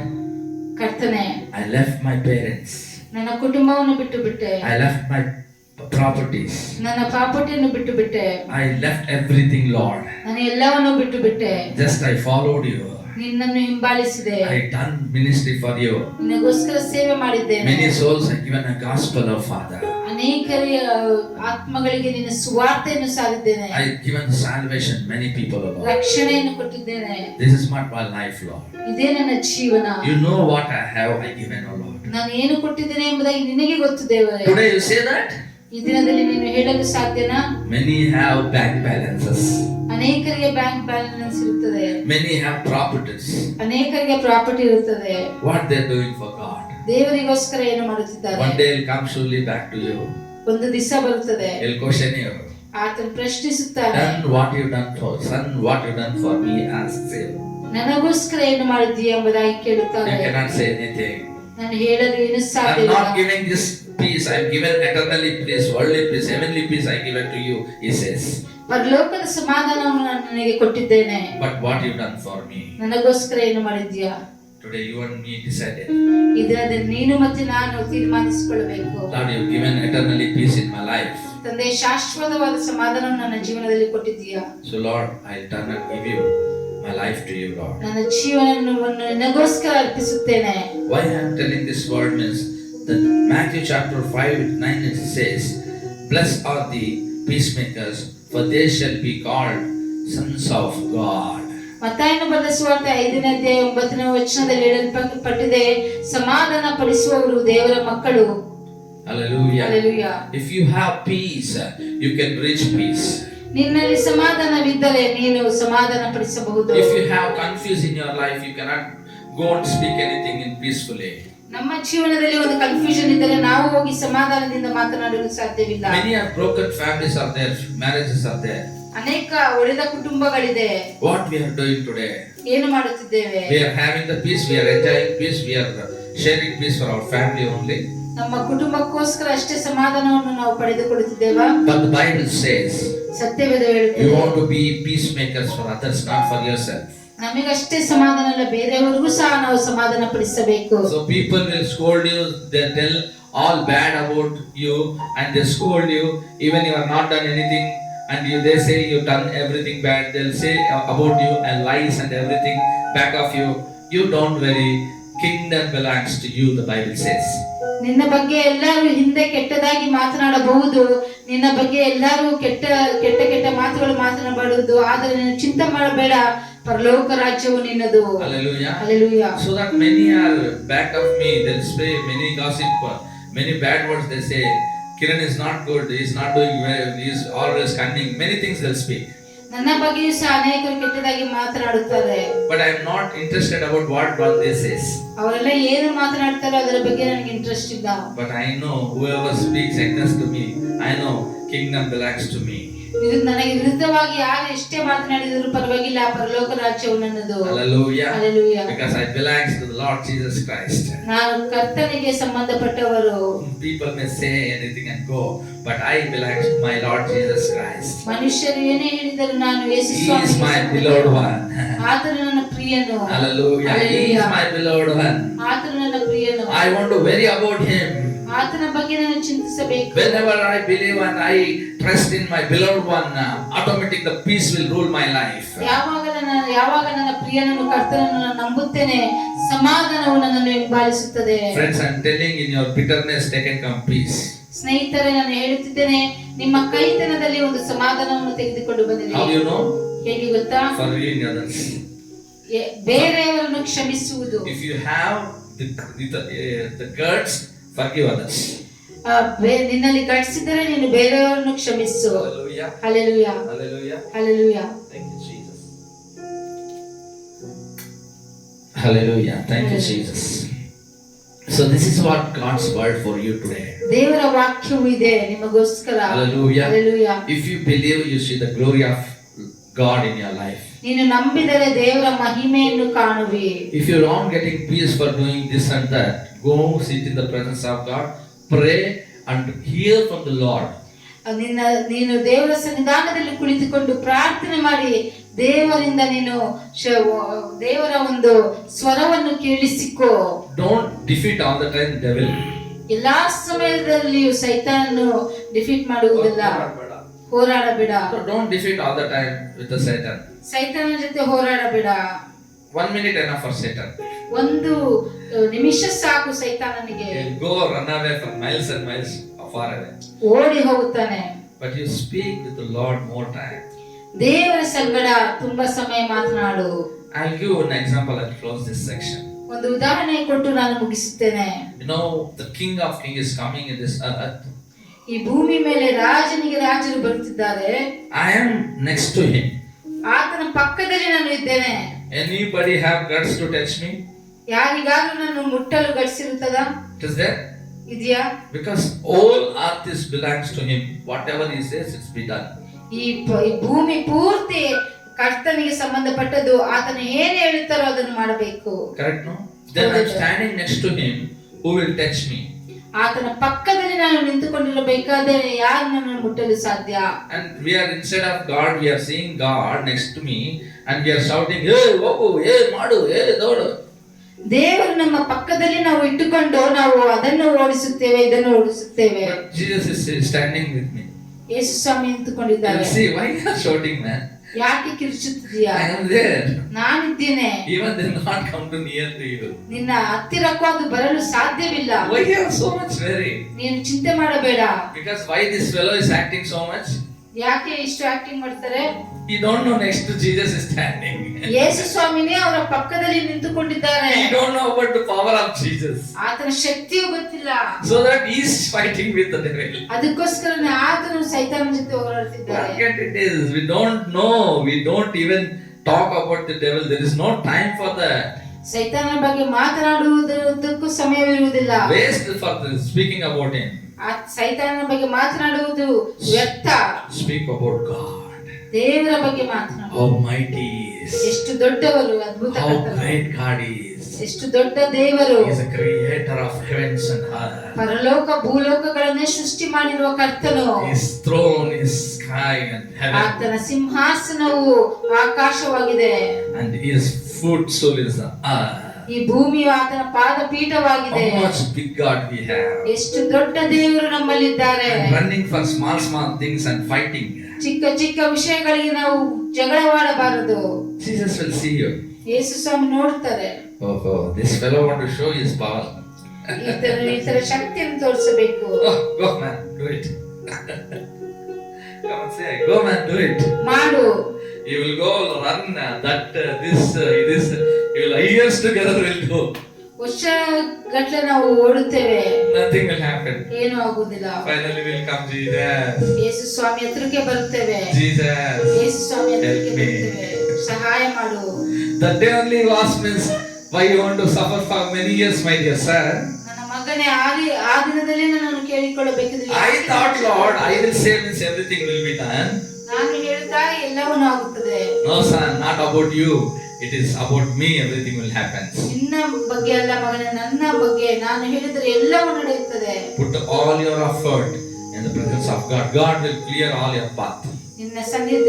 ಕರ್ತನೇ, I left my parents. ನನ್ನ ಕುಟುಂಬವನ್ನು ಬಿಟ್ಟು ಬಿಟ್ಟೆ. I left my properties. ನನ್ನ ಪ್ರಾಪರ್ಟಿಯನ್ನು ಬಿಟ್ಟು ಬಿಟ್ಟೆ. I left everything, Lord. ನಾನು ಎಲ್ಲವನ್ನು ಬಿಟ್ಟು ಬಿಟ್ಟೆ. Just I followed you. ನಿನ್ನನ್ನು ಹಿಂಬಾಲಿಸಿದೆ. I done ministry for you. ನಿನಗೋಸ್ಕರ ಸೇವೆ ಮಾಡಿದ್ದೇನೆ. Many souls I given a gospel of Father. ಅನೇಕ ಆತ್ಮಗಳಿಗೆ ನಿನ್ನ ಸುವಾರ್ತೆಯನ್ನು ಸಾರಿದ್ದೇನೆ. I given salvation many people, Lord. ರಕ್ಷಣೆಯನ್ನು ಕೊಟ್ಟಿದ್ದೇನೆ. This is not my life, Lord. ಇದೇ ನನ್ನ ಜೀವನ. You know what I have I given, O Lord. ನಾನು ಏನು ಕೊಟ್ಟಿದ್ದೇನೆ ಎಂಬುದಾಗಿ ನಿನಗೆ ಗೊತ್ತು ದೇವರೇ. Today you say that? ಈ ದಿನದಲ್ಲಿ ನೀನು ಹೇಳಲು ಸಾಧ್ಯನಾ? Many have bank balances. ಅನೇಕರಿಗೆ ಬ್ಯಾಂಕ್ ಬ್ಯಾಲೆನ್ಸ್ ಇರುತ್ತದೆ. Many have properties. ಅನೇಕರಿಗೆ ಪ್ರಾಪರ್ಟಿ ಇರುತ್ತದೆ. What they are doing for God? ದೇವರಿಗೋಸ್ಕರ ಏನು ಮಾಡುತ್ತಿದ್ದಾರೆ? One day will come surely back to you. ಒಂದು ದಿವಸ ಬರುತ್ತದೆ. He'll question you. ಆತನು ಪ್ರಶ್ನಿಸುತ್ತಾನೆ, Son, what you done for? Son, what you done for me? Ask him. ನನಗೋಸ್ಕರ ಏನು ಮಾಡಿದ್ದೀಯ ಎಂಬುದಾಗಿ ಕೇಳುತ್ತಾರೆ. You cannot say anything. ನಾನು ಹೇಳಲು ಏನು I'm ಸಾಧ್ಯವಿಲ್ಲ. not giving this peace. I'm given eternally peace, worldly peace, heavenly peace. I give it to you. He says. ಪರಲೋಕದ ಸಮಾಧಾನವನ್ನು ನಾನು ನಿನಗೆ ಕೊಟ್ಟಿದ್ದೇನೆ. But what you done for me? ನನಗೋಸ್ಕರ ಏನು ಮಾಡಿದ್ದೀಯಾ? Today you and me decided. ಇದರಲ್ಲಿ ನೀನು ಮತ್ತೆ ನಾನು ತೀರ್ಮಾನಿಸಿಕೊಳ್ಳಬೇಕು. Lord, you've given eternally peace in my life. ತಂದೆ ಶಾಶ್ವತವಾದ ಸಮಾಧಾನವನ್ನು ನನ್ನ ಜೀವನದಲ್ಲಿ ಕೊಟ್ಟಿದ್ದೀಯಾ. So Lord, I turn and give you my life to you, Lord. ನನ್ನ ಜೀವನವನ್ನು ನಿನಗೋಸ್ಕರ ಅರ್ಪಿಸುತ್ತೇನೆ. Why I am telling this word means that Matthew chapter 5:9 it says, "Blessed are the peacemakers, for they shall be called sons of God." ಮತ್ತಾಯನ ಬರೆದ ಸುವಾರ್ತೆ 5ನೇ ಅಧ್ಯಾಯ 9ನೇ ವಚನದಲ್ಲಿ ಹೇಳಲ್ಪಟ್ಟಿದೆ, ಸಮಾಧಾನ ಪಡಿಸುವವರು ದೇವರ ಮಕ್ಕಳು. Hallelujah. Hallelujah. If you have peace, you can reach peace. ನಿನ್ನಲ್ಲಿ ಸಮಾಧಾನವಿದ್ದರೆ ನೀನು ಸಮಾಧಾನ ಪಡಿಸಬಹುದು. If you have confusion in your life, you cannot go and speak anything in peacefully. ನಮ್ಮ ಜೀವನದಲ್ಲಿ ಒಂದು ಕನ್ಫ್ಯೂಷನ್ ಇದ್ದರೆ ನಾವು ಹೋಗಿ ಸಮಾಧಾನದಿಂದ ಮಾತನಾಡಲು ಸಾಧ್ಯವಿಲ್ಲ. Many are broken families are there, marriages are there. ಅನೇಕ ಒಡೆದ ಕುಟುಂಬಗಳಿದೆ. What we are doing today? ಏನು ಮಾಡುತ್ತಿದ್ದೇವೆ? We are having the peace, we are enjoying peace, we are sharing peace for our family only. ನಮ್ಮ ಕುಟುಂಬಕ್ಕೋಸ್ಕರ ಅಷ್ಟೇ ಸಮಾಧಾನವನ್ನು ನಾವು ಪಡೆದುಕೊಳ್ಳುತ್ತಿದ್ದೇವಾ? But the Bible says, ಸತ್ಯವೇದ ಹೇಳುತ್ತದೆ, you want to be peacemakers for others, not for yourself. ನಮಗಷ್ಟೇ ಸಮಾಧಾನ ಅಲ್ಲ, ಬೇರೆಯವರಿಗೂ ಸಹ ನಾವು ಸಮಾಧಾನ ಪಡಿಸಬೇಕು. So people will scold you, they tell all bad about you, and they scold you even you have not done anything, and they say you done everything bad. They'll say about you and lies and everything back of you. You don't worry, kingdom belongs to you, the Bible says. ನಿನ್ನ ಬಗ್ಗೆ ಎಲ್ಲರೂ ಹಿಂದೆ ಕೆಟ್ಟದಾಗಿ ಮಾತನಾಡಬಹುದು, ನಿನ್ನ ಬಗ್ಗೆ ಎಲ್ಲರೂ ಕೆಟ್ಟ ಮಾತುಗಳು ಮಾತನಾಡಬಹುದು, ಆದರೆ ನೀನು ಚಿಂತೆ ಮಾಡಬೇಡ, ಪರಲೋಕ ರಾಜ್ಯವು ನಿನ್ನದು. Hallelujah. Hallelujah. So that many are back of me, they'll say many gossip, many bad words. They say Kiran is not good, he is not doing well, he is always cunning, many things they'll speak. ನನ್ನ ಬಗ್ಗೆಯೂ ಸಹ ಅನೇಕರು ಕೆಟ್ಟದಾಗಿ ಮಾತನಾಡುತ್ತಾರೆ. But I am not interested about what they says. ಅವರೆಲ್ಲ ಏನು ಮಾತನಾಡ್ತಾರೋ ಅದರ ಬಗ್ಗೆ ನನಗೆ ಇಂಟ್ರೆಸ್ಟ್ ಇಲ್ಲ. But I know whoever speaks against to me, I know kingdom belongs to me. ಇದು ನನಗೆ ವಿರುದ್ಧವಾಗಿ ಯಾರು ಎಷ್ಟೇ ಮಾತನಾಡಿದರೂ ಪರವಾಗಿಲ್ಲ, ಪರಲೋಕ ರಾಜ್ಯವು ನನ್ನದು. Hallelujah. Hallelujah. Because I belong to the Lord Jesus Christ. ನಾನು ಕರ್ತನಿಗೆ ಸಂಬಂಧಪಟ್ಟವರು. People may say anything and go, but I belong to my Lord Jesus Christ. ಮನುಷ್ಯರು ಏನೇ ಹೇಳಿದರೂ ನಾನು ಯೇಸು He Swami, is my beloved one. ಆತನು ನನ್ನ ಪ್ರಿಯನು. Hallelujah. He is my beloved one. ಆತನು ನನ್ನ ಪ್ರಿಯನು. I want to worry about him. ಆತನ ಬಗ್ಗೆ ನಾನು ಚಿಂತಿಸಬೇಕು. Whenever I believe and I trust in my beloved one, automatic the peace will rule my life. ಯಾವಾಗ ನನ್ನ ಪ್ರಿಯನನ್ನು ಕರ್ತನನ್ನು ನಾನು ನಂಬುತ್ತೇನೆ, ಸಮಾಧಾನವು ನನ್ನನ್ನು ಹಿಂಬಾಲಿಸುತ್ತದೆ. Friends, I am telling, in your bitterness there can come peace. ಸ್ನೇಹಿತರೆ, ನಾನು ಹೇಳುತ್ತಿದ್ದೇನೆ, ನಿಮ್ಮ ಕೈತನದಲ್ಲಿ ಒಂದು ಸಮಾಧಾನವನ್ನು ತೆಗೆದುಕೊಂಡು ಬಂದಿದೆ. How you know? ಹೇಗೆ ಗೊತ್ತಾ? Forgiving others. ಬೇರೆಯವರನ್ನು ಕ್ಷಮಿಸುವುದು. If you have the guts, forgive others. ನಿನ್ನಲ್ಲಿ ಗಟ್ಸಿದರೆ ನೀನು ಬೇರೆಯವರನ್ನು ಕ್ಷಮಿಸು. Hallelujah. Hallelujah. Hallelujah. Hallelujah. Thank you, Jesus. Hallelujah. Thank you, Jesus. So this is what God's word for you today. ದೇವರ ವಾಕ್ಯವು ಇದೆ ನಿಮಗೋಸ್ಕರ. Hallelujah. Hallelujah. If you believe, you see the glory of God in your life. ನೀನು ನಂಬಿದರೆ ದೇವರ ಮಹಿಮೆಯನ್ನು ಕಾಣುವಿ. If you are not getting peace for doing this and that, go sit in the presence of God, pray and hear from the Lord. ನೀನು ದೇವರ ಸನ್ನಿಧಾನದಲ್ಲಿ ಕುಳಿತುಕೊಂಡು ಪ್ರಾರ್ಥನೆ ಮಾಡಿ ದೇವರಿಂದ ನೀನು ದೇವರ ಒಂದು ಸ್ವರವನ್ನು ಕೇಳಿಸಿಕೋ. Don't defeat all the time the devil. ಎಲ್ಲಾ ಸಮಯದಲ್ಲಿಯೂ ಸೈತಾನನ್ನು ಡಿಫೀಟ್ ಮಾಡುವುದಿಲ್ಲ. ಹೋರಾಡಬೇಡ. Don't defeat all the time with the Satan. ಸೈತಾನನ ಜೊತೆ ಹೋರಾಡಬೇಡ. 1 minute enough for Satan. ಒಂದು ನಿಮಿಷ ಸಾಕು ಸೈತಾನನಿಗೆ. He'll go run away for miles and miles far away. ಓಡಿ ಹೋಗುತ್ತಾನೆ. But you speak with the Lord more time. ದೇವರ ಸಂಗಡ ತುಂಬಾ ಸಮಯ ಮಾತನಾಡು. I'll give you an example and close this section. ಒಂದು ಉದಾಹರಣೆ ಕೊಟ್ಟು ನಾನು ಮುಗಿಸುತ್ತೇನೆ. You know, the King of Kings is coming in this earth. ಈ ಭೂಮಿ ಮೇಲೆ ರಾಜನಿಗೆ ರಾಜರು ಬರುತ್ತಿದ್ದಾರೆ. I am next to him. ಆತನ ಪಕ್ಕದಲ್ಲಿ ನಾನು ಇದ್ದೇನೆ. Anybody have guts to touch me? ಯಾರಿಗಾದ್ರೂ ನಾನು ಮುಟ್ಟಲು ಗಟ್ಸಿರುತ್ತದಾ? It is there? ಇದೆಯಾ? Because all earth is belongs to him. Whatever he says, it's be done. ಈ ಭೂಮಿ ಪೂರ್ತಿ ಕರ್ತನಿಗೆ ಸಂಬಂಧಪಟ್ಟದ್ದು. ಆತನು ಏನು ಹೇಳುತ್ತಾರೋ ಅದನ್ನು ಮಾಡಬೇಕು. Correct, no? Then I'm standing next to him. Who will touch me? ಆತನ ಪಕ್ಕದಲ್ಲಿ ನಾನು ನಿಂತುಕೊಂಡಿರಬೇಕಾದರೆ ಯಾರು ನನ್ನನ್ನು ಮುಟ್ಟಲು ಸಾಧ್ಯ? And we are, instead of God, we are seeing God next to me and we are shouting, hey, oh, hey, madu, hey, dodu. ದೇವರು ನಮ್ಮ ಪಕ್ಕದಲ್ಲಿ ನಾವು ಇಟ್ಟುಕೊಂಡು ನಾವು ಅದನ್ನು ಓಡಿಸುತ್ತೇವೆ, ಇದನ್ನು ಓಡಿಸುತ್ತೇವೆ. Jesus is standing with me. ಯೇಸು ಸ್ವಾಮಿ ನಿಂತುಕೊಂಡಿದ್ದಾರೆ. You see, why you are shouting, man? ಯಾಕೆ ಕಿರ್ಚುತ್ತಿದೀಯಾ? I am there. ನಾನಿದ್ದೇನೆ. Even they will not come to near to you. ನಿನ್ನ ಹತ್ತಿರಕ್ಕೂ ಅದು ಬರಲು ಸಾಧ್ಯವಿಲ್ಲ. Why you are so much worried? ನೀನು ಚಿಂತೆ ಮಾಡಬೇಡ. Because why this fellow is acting so much? ಯಾಕೆ ಇಷ್ಟು ಆಕ್ಟಿಂಗ್ ಮಾಡ್ತಾರೆ? You don't know next to Jesus is standing. ಯೇಸು ಸ್ವಾಮಿನೇ ಅವರ ಪಕ್ಕದಲ್ಲಿ ನಿಂತುಕೊಂಡಿದ್ದಾರೆ. You don't know about the power of Jesus. ಆತನ ಶಕ್ತಿಯೂ ಗೊತ್ತಿಲ್ಲ. So that he is fighting with the devil. ಅದಕ್ಕೋಸ್ಕರನೇ ಆತನು ಸೈತಾನನ ಜೊತೆ ಹೋರಾಡ್ತಿದ್ದಾರೆ. Forget it is. We don't know. We don't even talk about the devil. There is no time for that. ಸೈತಾನನ ಬಗ್ಗೆ ಮಾತನಾಡುವುದಕ್ಕೂ ಸಮಯವಿರುವುದಿಲ್ಲ. Waste for speaking about him. ಆ ಸೈತಾನನ ಬಗ್ಗೆ ಮಾತನಾಡುವುದು ವ್ಯರ್ಥ. Speak about God. ದೇವರ ಬಗ್ಗೆ ಮಾತನಾಡು. How mighty he is. ಎಷ್ಟು ದೊಡ್ಡವರು, ಅದ್ಭುತ How ಕರ್ತನು. great God is. ಎಷ್ಟು ದೊಡ್ಡ ದೇವರು. He is a creator of heavens and earth. ಪರಲೋಕ ಭೂಲೋಕಗಳನ್ನೇ ಸೃಷ್ಟಿ ಮಾಡಿರುವ ಕರ್ತನು. His throne is sky and heaven. ಆತನ ಸಿಂಹಾಸನವು ಆಕಾಶವಾಗಿದೆ. And his footstool is the earth. ಈ ಭೂಮಿಯು ಆತನ ಪಾದಪೀಠವಾಗಿದೆ. How much big God we have. ಎಷ್ಟು ದೊಡ್ಡ ದೇವರು ನಮ್ಮಲ್ಲಿದ್ದಾರೆ. And running for small things and fighting. ಚಿಕ್ಕ ಚಿಕ್ಕ ವಿಷಯಗಳಿಗೆ ನಾವು ಜಗಳವಾಡಬಾರದು. Jesus will see you. ಯೇಸು ಸ್ವಾಮಿ ನೋಡ್ತಾರೆ. Oh, this fellow want to show his power. ಈತರ ಶಕ್ತಿಯನ್ನು ತೋರಿಸಬೇಕು. Oh, go man, do it. Come on, say, go man, do it. ಮಾಡು. You will go run this. You will years together will go. ವರ್ಷ ಗಟ್ಟಲೆ ನಾವು ಓಡುತ್ತೇವೆ. Nothing will happen. ಏನು ಆಗುವುದಿಲ್ಲ. Finally will come Jesus. ಯೇಸು ಸ್ವಾಮಿ ಹತ್ರಕ್ಕೆ ಬರುತ್ತೇವೆ. Jesus. ಯೇಸು ಸ್ವಾಮಿ ಹತ್ರಕ್ಕೆ Help me. ಬರುತ್ತೇವೆ. ಸಹಾಯ ಮಾಡು. The day only was means why you want to suffer for many years, my dear son. ನನ್ನ ಮಗನೇ ಆ ದಿನದಲ್ಲಿ ನನ್ನನ್ನು ಕೇಳಿಕೊಳ್ಳಬೇಕಿದ್ರೆ I thought, Lord, I will say means everything will be done. ನಾನು ಹೇಳ್ತಾ ಎಲ್ಲವೂ ಆಗುತ್ತದೆ. No, son, not about you. It is about me. Everything will happen. ನಿನ್ನ ಬಗ್ಗೆ ಅಲ್ಲ ಮಗನೇ, ನನ್ನ ಬಗ್ಗೆ ನಾನು ಹೇಳಿದರೆ ಎಲ್ಲವೂ ನಡೆಯುತ್ತದೆ. Put all your effort in the presence of God. God will clear all your path. ನಿನ್ನ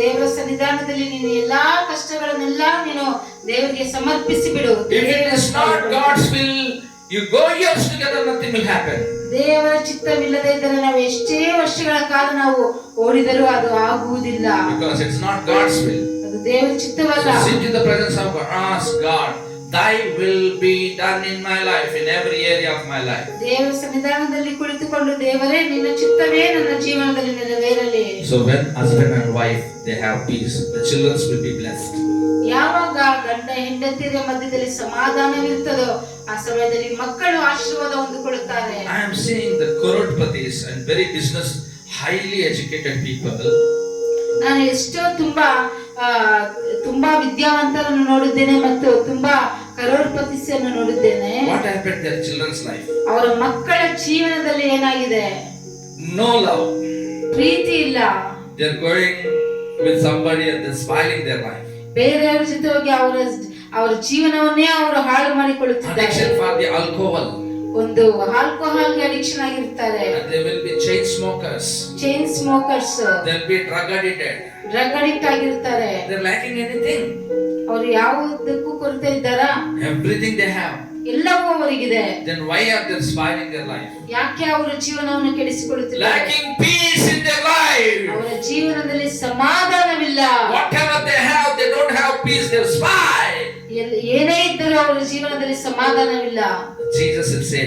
ದೇವರ ಸನ್ನಿಧಾನದಲ್ಲಿ ನೀನು ಎಲ್ಲಾ ಕಷ್ಟಗಳನ್ನೆಲ್ಲ ನೀನು ದೇವರಿಗೆ ಸಮರ್ಪಿಸಿ ಬಿಡು. If it is not God's will, you go years together, nothing will happen. ದೇವರ ಚಿತ್ತವಿಲ್ಲದೆ ಇದ್ದರೆ ನಾವು ಎಷ್ಟೇ ವರ್ಷಗಳ ಕಾಲ ನಾವು ಓಡಿದರೂ ಅದು ಆಗುವುದಿಲ್ಲ. Because it's not God's will. ಅದು ದೇವರ ಚಿತ್ತವಲ್ಲ. So sit in the presence of God. Ask God, Thy will be done in my life, in every area of my life. ದೇವರ ಸನ್ನಿಧಾನದಲ್ಲಿ ಕುಳಿತುಕೊಂಡು ದೇವರೇ ನಿನ್ನ ಚಿತ್ತವೇ ನನ್ನ ಜೀವನದಲ್ಲಿ ನೆರವೇರಲಿ. So when husband and wife they have peace, the children will be blessed. ಯಾವಾಗ ಗಂಡ ಹೆಂಡತಿಯರ ಮಧ್ಯದಲ್ಲಿ ಸಮಾಧಾನವಿರುತ್ತದೋ ಆ ಸಮಯದಲ್ಲಿ ಮಕ್ಕಳು ಆಶೀರ್ವಾದ ಹೊಂದಿಕೊಳ್ಳುತ್ತಾರೆ. I am seeing the croreptis and very business, highly educated people. ನಾನು ಎಷ್ಟೋ ತುಂಬಾ ವಿದ್ಯಾವಂತರನ್ನು ನೋಡಿದ್ದೇನೆ ಮತ್ತು ತುಂಬಾ ಕರೋಡ್ಪತಿಯನ್ನು ನೋಡಿದ್ದೇನೆ. What happened their children's life? ಅವರ ಮಕ್ಕಳ ಜೀವನದಲ್ಲಿ ಏನಾಗಿದೆ? No love. ಪ್ರೀತಿ ಇಲ್ಲ. They are going with somebody and they're spoiling their life. ಬೇರೆಯವರ ಜೊತೆ ಹೋಗಿ ಅವರ ಜೀವನವನ್ನೇ ಅವರು ಹಾಳು ಮಾಡಿಕೊಳ್ಳುತ್ತಿದ್ದಾರೆ. Addiction for the alcohol. ಒಂದು ಆಲ್ಕೋಹಾಲ್ಗೆ ಅಡಿಕ್ಷನ್ ಆಗಿರ್ತಾರೆ. And they will be chain smokers. Chain smokers. They will be drug addicted. Drug addict ಆಗಿರ್ತಾರೆ. They are lacking anything. ಅವರು ಯಾವುದಕ್ಕೂ ಕೊರತೆ ಇದ್ದಾರಾ? Everything they have. ಎಲ್ಲವೂ ಅವರಿಗಿದೆ. Then why are they spoiling their life? ಯಾಕೆ ಅವರ ಜೀವನವನ್ನು ಕೆಡಿಸಿಕೊಳ್ಳುತ್ತಿದ್ದಾರೆ? Lacking peace in their life. ಅವರ ಜೀವನದಲ್ಲಿ ಸಮಾಧಾನವಿಲ್ಲ. Whatever they have, they don't have peace. They spoil. ಏನೇ ಇದ್ದರೂ ಅವರ ಜೀವನದಲ್ಲಿ ಸಮಾಧಾನವಿಲ್ಲ. Jesus will say,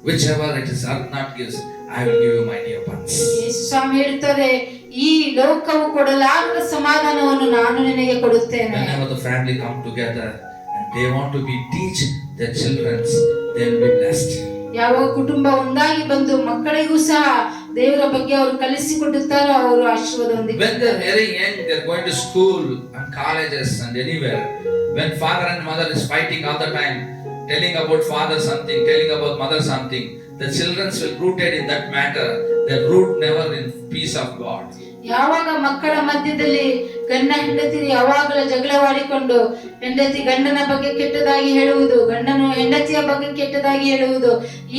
whichever it is earth not gives, I will give you my dear ones. ಯೇಸು ಸ್ವಾಮಿ ಹೇಳ್ತಾರೆ, ಈ ಲೋಕವು ಕೊಡಲಾಗದ ಸಮಾಧಾನವನ್ನು ನಾನು ನಿನಗೆ ಕೊಡುತ್ತೇನೆ. Whenever the family come together and they want to be teach their children, they will be blessed. ಯಾವ ಕುಟುಂಬ ಒಂದಾಗಿ ಬಂದು ಮಕ್ಕಳಿಗೂ ಸಹ ದೇವರ ಬಗ್ಗೆ ಅವರು ಕಲಿಸಿಕೊಡುತ್ತಾರೋ ಅವರು ಆಶೀರ್ವಾದ ಹೊಂದಿದ್ದಾರೆ. When they are very young, they are going to school and colleges and anywhere. When father and mother is fighting all the time, telling about father something, telling about mother something, the children will rooted in that matter. They root never in peace of God. ಯಾವಾಗ ಮಕ್ಕಳ ಮಧ್ಯದಲ್ಲಿ ಗಂಡ ಹೆಂಡತಿ ಯಾವಾಗಲೂ ಜಗಳವಾಡಿಕೊಂಡು ಹೆಂಡತಿ ಗಂಡನ ಬಗ್ಗೆ ಕೆಟ್ಟದಾಗಿ ಹೇಳುವುದು, ಗಂಡನು ಹೆಂಡತಿಯ ಬಗ್ಗೆ ಕೆಟ್ಟದಾಗಿ ಹೇಳುವುದು,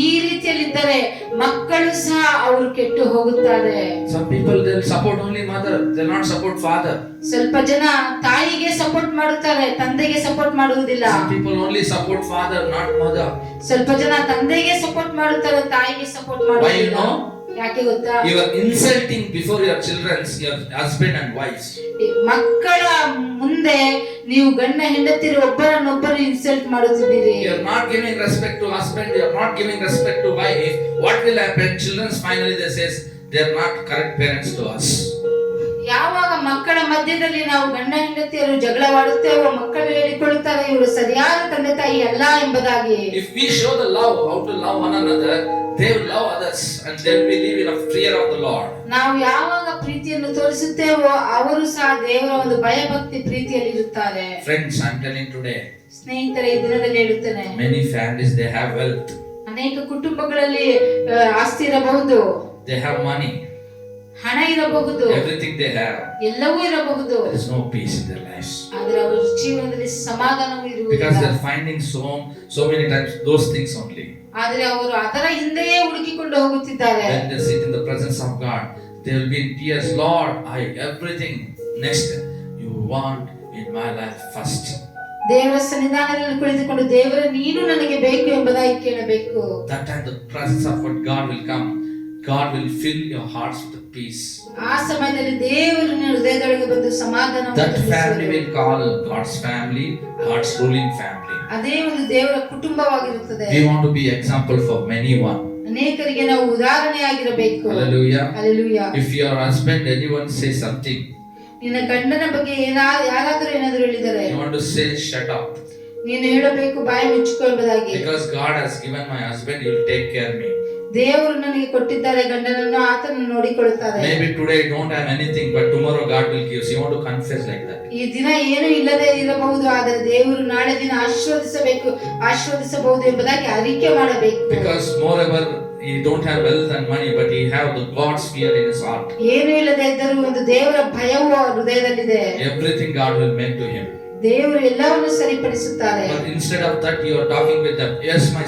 ಈ ರೀತಿಯಲ್ಲಿದ್ದರೆ ಮಕ್ಕಳು ಸಹ ಅವರು ಕೆಟ್ಟು ಹೋಗುತ್ತಾರೆ. Some people they will support only mother, they will not support father. ಸ್ವಲ್ಪ ಜನ ತಾಯಿಗೆ ಸಪೋರ್ಟ್ ಮಾಡುತ್ತಾರೆ, ತಂದೆಗೆ ಸಪೋರ್ಟ್ ಮಾಡುವುದಿಲ್ಲ. Some people only support father, not mother. ಸ್ವಲ್ಪ ಜನ ತಂದೆಗೆ ಸಪೋರ್ಟ್ ಮಾಡುತ್ತಾರೆ, ತಾಯಿಗೆ ಸಪೋರ್ಟ್ Why you ಮಾಡುವುದಿಲ್ಲ. know? ಯಾಕೆ ಗೊತ್ತಾ? You are insulting before your children, your husband and wives. ಮಕ್ಕಳ ಮುಂದೆ ನೀವು ಗಂಡ ಹೆಂಡತಿರು ಒಬ್ಬರನ್ನೊಬ್ಬರು ಇನ್ಸಲ್ಟ್ ಮಾಡುತ್ತಿದ್ದೀರಿ. You are not giving respect to husband, you are not giving respect to wife. What will happen? Children finally they says they are not correct parents to us. ಯಾವಾಗ ಮಕ್ಕಳ ಮಧ್ಯದಲ್ಲಿ ನಾವು ಗಂಡ ಹೆಂಡತಿಯರು ಜಗಳವಾಡುತ್ತೇವೋ ಮಕ್ಕಳು ಹೇಳಿಕೊಳ್ಳುತ್ತಾರೆ ಇವರು ಸರಿಯಾದ ತಂದೆ ತಾಯಿ ಅಲ್ಲ ಎಂಬುದಾಗಿ. If we show the love, how to love one another, they will love others and they will live in a fear of the Lord. ನಾವು ಯಾವಾಗ ಪ್ರೀತಿಯನ್ನು ತೋರಿಸುತ್ತೇವೋ ಅವರು ಸಹ ದೇವರ ಒಂದು ಭಯಭಕ್ತಿ ಪ್ರೀತಿಯಲ್ಲಿ ಇರುತ್ತಾರೆ. Friends, I am telling today, ಸ್ನೇಹಿತರೆ, ಈ ದಿನದಲ್ಲಿ ಹೇಳುತ್ತೇನೆ, many families they have wealth, ಅನೇಕ ಕುಟುಂಬಗಳಲ್ಲಿ ಆಸ್ತಿ ಇರಬಹುದು, they have money, ಹಣ ಇರಬಹುದು, everything they have, ಎಲ್ಲವೂ ಇರಬಹುದು, there is no peace in their lives. ಆದರೆ ಅವರ ಜೀವನದಲ್ಲಿ ಸಮಾಧಾನವೂ Because ಇರುವುದಿಲ್ಲ. they are finding so many times those things only. ಆದರೆ ಅವರು ಅದರ ಹಿಂದೆಯೇ ಹುಡುಕಿಕೊಂಡು ಹೋಗುತ್ತಿದ್ದಾರೆ. When they sit in the presence of God, they will be in tears. Lord, everything next you want in my life first. ದೇವರ ಸನ್ನಿಧಾನದಲ್ಲಿ ಕುಳಿತುಕೊಂಡು ದೇವರೇ ನೀನು ನನಗೆ ಬೇಕು ಎಂಬುದಾಗಿ ಕೇಳಬೇಕು. That time the presence of God will come. God will fill your hearts with peace. ಆ ಸಮಯದಲ್ಲಿ ದೇವರು ನಿನ್ನ ಹೃದಯದೊಳಗೆ ಬಂದು ಸಮಾಧಾನವನ್ನು That family ತುಂಬಿಸುವರು. will call God's family, God's ruling family. ಅದೇ ಒಂದು ದೇವರ ಕುಟುಂಬವಾಗಿರುತ್ತದೆ. We want to be example for many one. ಅನೇಕರಿಗೆ ನಾವು ಉದಾಹರಣೆಯಾಗಿರಬೇಕು. Hallelujah. Hallelujah. If your husband anyone say something, ನಿನ್ನ ಗಂಡನ ಬಗ್ಗೆ ಯಾರಾದರೂ ಏನಾದರೂ ಹೇಳಿದರೆ you want to say shut up. ನೀನು ಹೇಳಬೇಕು ಬಾಯಿ ಮುಚ್ಚಿಕೊ ಎಂಬುದಾಗಿ. Because God has given my husband, he will take care of me. ದೇವರು ನನಗೆ ಕೊಟ್ಟಿದ್ದಾರೆ ಗಂಡನನ್ನು, ಆತನು ನೋಡಿಕೊಳ್ಳುತ್ತಾರೆ. Maybe today you don't have anything, but tomorrow God will give. So you want to confess like that. ಈ ದಿನ ಏನು ಇಲ್ಲದೆ ಇರಬಹುದು, ಆದರೆ ದೇವರು ನಾಳೆ ದಿನ ಆಶೀರ್ವದಿಸಬಹುದು ಎಂಬುದಾಗಿ ಅರಿಕೆ ಮಾಡಬೇಕು. Because moreover he don't have wealth and money, but he have the God's fear in his heart. ಏನು ಇಲ್ಲದೆ ಇದ್ದರೂ ಒಂದು ದೇವರ ಭಯವು ಹೃದಯದಲ್ಲಿದೆ. Everything God will make to him. ದೇವರು ಎಲ್ಲವನ್ನು ಸರಿಪಡಿಸುತ್ತಾರೆ. But instead of that you are talking with them. Yes, my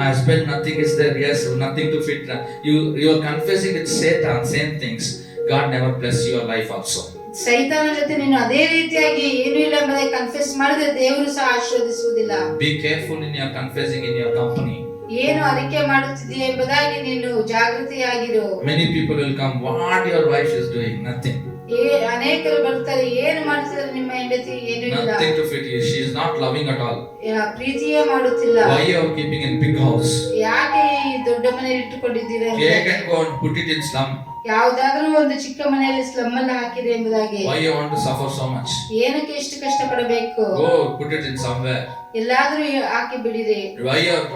husband, nothing is there. Yes, nothing to fit. You are confessing with Satan same things. God never bless your life also. ಸೈತಾನ ಜೊತೆ ನೀನು ಅದೇ ರೀತಿಯಾಗಿ ಏನು ಇಲ್ಲ ಎಂಬುದಾಗಿ confess ಮಾಡಿದ್ರೆ ದೇವರು ಸಹ ಆಶೀರ್ವದಿಸುವುದಿಲ್ಲ. Be careful in your confessing in your company. ಏನು ಅರಿಕೆ ಮಾಡುತ್ತಿದ್ದೀಯ ಎಂಬುದಾಗಿ ನೀನು ಜಾಗೃತಿಯಾಗಿರು. Many people will come. What your wife is doing? Nothing. ಅನೇಕರು ಬರ್ತಾರೆ, ಏನು ಮಾಡ್ತಿದ್ದಾರೆ ನಿಮ್ಮ ಹೆಂಡತಿ? ಏನು ಇಲ್ಲ, nothing to fit you. She is not loving at all. ಪ್ರೀತಿಯೇ ಮಾಡುತ್ತಿಲ್ಲ. Why you are keeping in big house? ಯಾಕೆ ಈ ದೊಡ್ಡ ಮನೆಯಲ್ಲಿ ಇಟ್ಟುಕೊಂಡಿದ್ದೀರಾ? You can go and put it in slum. ಯಾವುದಾದ್ರೂ ಒಂದು ಚಿಕ್ಕ ಮನೆಯಲ್ಲಿ ಸ್ಲಮ್ ಅಲ್ಲಿ ಹಾಕಿದೆ ಎಂಬುದಾಗಿ. Why you want to suffer so much? ಏನಕ್ಕೆ ಇಷ್ಟು ಕಷ್ಟಪಡಬೇಕು? Go put it in somewhere. ಎಲ್ಲಾದ್ರೂ ಹಾಕಿ ಬಿಡಿರಿ. Why you are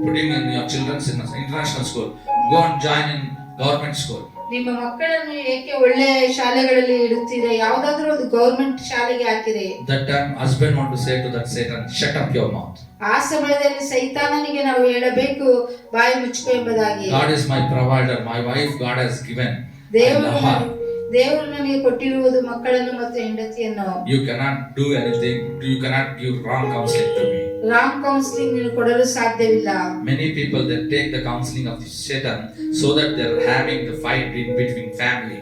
putting in your children's in international school? Go and join in government school. ನಿಮ್ಮ ಮಕ್ಕಳನ್ನು ಏಕೆ ಒಳ್ಳೆ ಶಾಲೆಗಳಲ್ಲಿ ಇಡುತ್ತೀರಾ? ಯಾವುದಾದ್ರೂ ಒಂದು ಗವರ್ಮೆಂಟ್ ಶಾಲೆಗೆ ಹಾಕಿರಿ. That time husband want to say to that Satan, shut up your mouth. ಆ ಸಮಯದಲ್ಲಿ ಸೈತಾನನಿಗೆ ನಾವು ಹೇಳಬೇಕು ಬಾಯಿ ಮುಚ್ಚಿಕೊ ಎಂಬುದಾಗಿ. God is my provider. My wife God has given. ದೇವರು ನನಗೆ ಕೊಟ್ಟಿರುವುದು ಮಕ್ಕಳನ್ನು ಮತ್ತು ಹೆಂಡತಿಯನ್ನು. You cannot do anything. You cannot give wrong counseling to me. Wrong counselling ನೀನು ಕೊಡಲು ಸಾಧ್ಯವಿಲ್ಲ. Many people they take the counseling of the Satan so that they are having the fight in between family.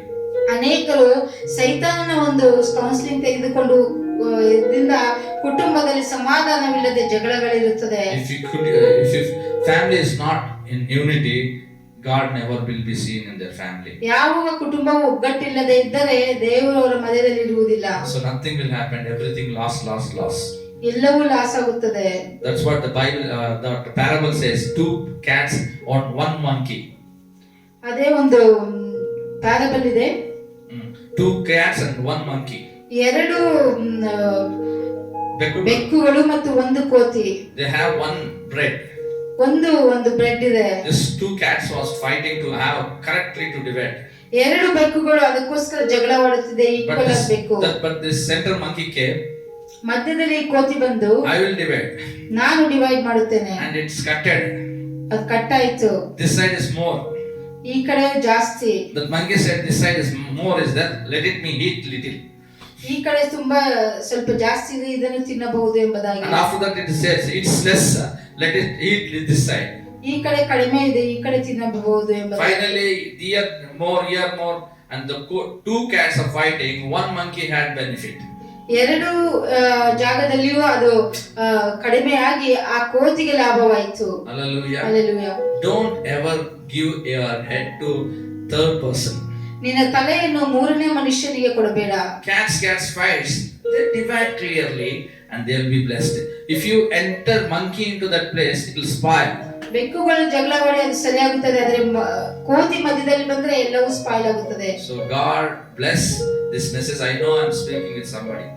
ಅನೇಕರು ಸೈತಾನನ ಒಂದು counselling ತೆಗೆದುಕೊಂಡು ಇದರಿಂದ ಕುಟುಂಬದಲ್ಲಿ ಸಮಾಧಾನವಿಲ್ಲದೆ ಜಗಳಗಳಿರುತ್ತದೆ. If family is not in unity, God never will be seen in their family. ಯಾವಾಗ ಕುಟುಂಬವು ಒಗ್ಗಟ್ಟಿಲ್ಲದೆ ಇದ್ದರೆ ದೇವರು ಅವರ ಮಧ್ಯದಲ್ಲಿ ಇರುವುದಿಲ್ಲ. So nothing will happen. Everything loss. ಎಲ್ಲವೂ ಲಾಸ್ ಆಗುತ್ತದೆ. That's what the Bible, the parable says. 2 cats on 1 monkey. ಅದೇ ಒಂದು ಪ್ಯಾರಬಲ್ ಇದೆ. 2 cats and 1 monkey. 2 ಬೆಕ್ಕುಗಳು ಮತ್ತು 1 ಕೋತಿ. They have 1 bread. ಒಂದು ಬ್ರೆಡ್ ಇದೆ. These 2 cats was fighting to have correctly to divide. 2 ಬೆಕ್ಕುಗಳು ಅದಕ್ಕೋಸ್ಕರ ಜಗಳವಾಡುತ್ತಿದೆ ಈಕ್ವಲ್ ಆಗಬೇಕು. But this center monkey came. ಮಧ್ಯದಲ್ಲಿ ಕೋತಿ ಬಂದು I will divide. ನಾನು ಡಿವೈಡ್ ಮಾಡುತ್ತೇನೆ. And it's cutted. ಅದು ಕಟ್ಟಾಯಿತು. This side is more. ಈ ಕಡೆ ಜಾಸ್ತಿ. The monkey said this side is more, is that let it me eat little. ಈ ಕಡೆ ತುಂಬಾ ಸ್ವಲ್ಪ ಜಾಸ್ತಿ ಇದೆ, ಇದನ್ನು ತಿನ್ನಬಹುದು ಎಂಬುದಾಗಿ. And after that it says it's less, let it eat this side. ಈ ಕಡೆ ಕಡಿಮೆ ಇದೆ, ಈ ಕಡೆ ತಿನ್ನಬಹುದು ಎಂಬುದಾಗಿ. Finally here more and the 2 cats are fighting. 1 monkey had benefit. 2 ಜಾಗದಲ್ಲಿಯೂ ಅದು ಕಡಿಮೆಯಾಗಿ ಆ ಕೋತಿಗೆ ಲಾಭವಾಯಿತು. Hallelujah. Hallelujah. Don't ever give your head to third person. ನಿನ್ನ ತಲೆಯನ್ನು ಮೂರನೇ ಮನುಷ್ಯನಿಗೆ ಕೊಡಬೇಡ. Cats fights, they divide clearly and they'll be blessed. If you enter monkey into that place, it will spoil. ಬೆಕ್ಕುಗಳು ಜಗಳವಾಡಿ ಅದು ಸರಿಯಾಗುತ್ತದೆ, ಆದ್ರೆ ಕೋತಿ ಮಧ್ಯದಲ್ಲಿ ಬಂದ್ರೆ ಎಲ್ಲವೂ ಸ್ಪಾಯ್ಲ್ ಆಗುತ್ತದೆ. So God bless this message. I know I'm speaking with somebody.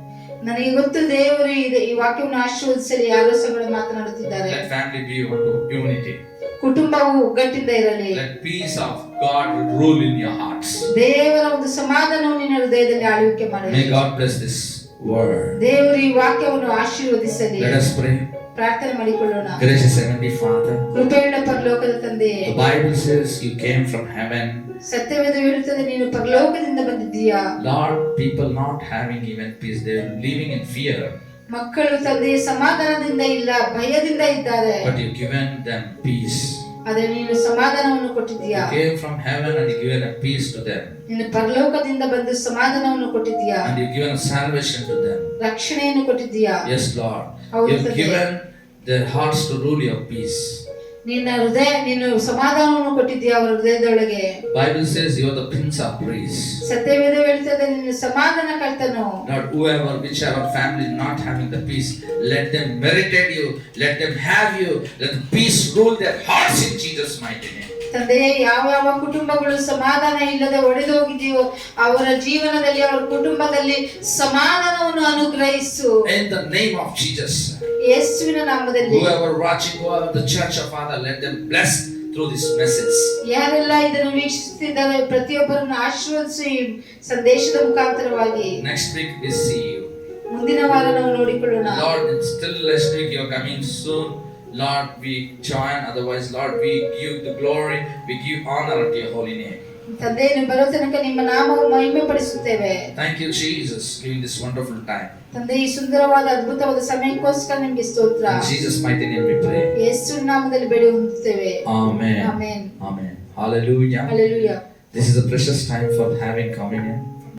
ನನಗೆ ಗೊತ್ತು ದೇವರು ಈ ವಾಕ್ಯವನ್ನು ಆಶೀರ್ವದಿಸಲಿ, ಯಾರೋ ಸಂಗಡ ಮಾತನಾಡುತ್ತಿದ್ದಾರೆ. Let family be unto unity. ಕುಟುಂಬವು ಒಗ್ಗಟ್ಟಿಂದ ಇರಲಿ. Let peace of God rule in your hearts. ದೇವರ ಒಂದು ಸಮಾಧಾನವು ನಿನ್ನ ಹೃದಯದಲ್ಲಿ ಆಳ್ವಿಕೆ ಮಾಡಲಿ. May God bless this word. ದೇವರು ಈ ವಾಕ್ಯವನ್ನು ಆಶೀರ್ವದಿಸಲಿ. Let us pray. ಪ್ರಾರ್ಥನೆ ಮಾಡಿಕೊಳ್ಳೋಣ. Gracious Heavenly Father, ಕೃಪೆಯುಳ್ಳ ಪರಲೋಕದ ತಂದೆಯೇ, the Bible says you came from heaven. ಸತ್ಯವೇದ ಹೇಳುತ್ತದೆ ನೀನು ಪರಲೋಕದಿಂದ ಬಂದಿದ್ದೀಯಾ. Lord, people not having even peace, they are living in fear. ಮಕ್ಕಳು ತಂದೆಯ ಸಮಾಧಾನದಿಂದ ಇಲ್ಲ, ಭಯದಿಂದ ಇದ್ದಾರೆ. But you given them peace. ಆದರೆ ನೀನು ಸಮಾಧಾನವನ್ನು ಕೊಟ್ಟಿದ್ದೀಯಾ. You came from heaven and you given a peace to them. ನೀನು ಪರಲೋಕದಿಂದ ಬಂದು ಸಮಾಧಾನವನ್ನು ಕೊಟ್ಟಿದ್ದೀಯಾ. And you given a salvation to them. ರಕ್ಷಣೆಯನ್ನು ಕೊಟ್ಟಿದ್ದೀಯಾ. Yes, Lord. You have given their hearts to rule your peace. ನೀನು ಸಮಾಧಾನವನ್ನು ಕೊಟ್ಟಿದ್ದೀಯಾ ಅವರ ಹೃದಯದೊಳಗೆ. Bible says you are the Prince of Peace. ಸತ್ಯವೇದ ಹೇಳುತ್ತದೆ ನೀನು ಸಮಾಧಾನ ಕರ್ತನು. Lord, whoever, whichever family not having the peace, let them meditate you, let them have you, let the peace rule their hearts in Jesus' mighty name. ತಂದೆಯೇ, ಯಾವ ಕುಟುಂಬಗಳು ಸಮಾಧಾನ ಇಲ್ಲದೆ ಒಡೆದು ಹೋಗಿದೆಯೋ ಅವರ ಜೀವನದಲ್ಲಿ, ಅವರ ಕುಟುಂಬದಲ್ಲಿ ಸಮಾಧಾನವನ್ನು ಅನುಗ್ರಹಿಸು. In the name of Jesus. ಯೇಸುವಿನ ನಾಮದಲ್ಲಿ. Whoever watching over the church of Father, let them bless through this message. ಯಾರೆಲ್ಲ ಇದನ್ನು ವೀಕ್ಷಿಸುತ್ತಿದ್ದಾರೆ ಪ್ರತಿಯೊಬ್ಬರನ್ನು ಆಶೀರ್ವದಿಸು ಈ ಸಂದೇಶದ ಮುಖಾಂತರವಾಗಿ. Next week we see you. ಮುಂದಿನ ವಾರ ನಾವು ನೋಡಿಕೊಳ್ಳೋಣ. Lord, it's still next week you are coming soon. Lord, we join. Otherwise, Lord, we give the glory, we give honor to your holy name. ತಂದೆಯನ್ನು ಬರೋ ತನಕ ನಿಮ್ಮ ನಾಮವು ಮಹಿಮೆ ಪಡಿಸುತ್ತೇವೆ. Thank you, Jesus, giving this wonderful time. ತಂದೆ, ಈ ಸುಂದರವಾದ ಅದ್ಭುತವಾದ ಸಮಯಕ್ಕೋಸ್ಕರ ನಿಮಗೆ ಸ್ತೋತ್ರ. In Jesus' mighty name we pray. ಯೇಸುವಿನ ನಾಮದಲ್ಲಿ ಬೇಡಿ ಹೊಂದುತ್ತೇವೆ. Amen. Amen. Amen. Hallelujah. Hallelujah. This is a precious time for having communion.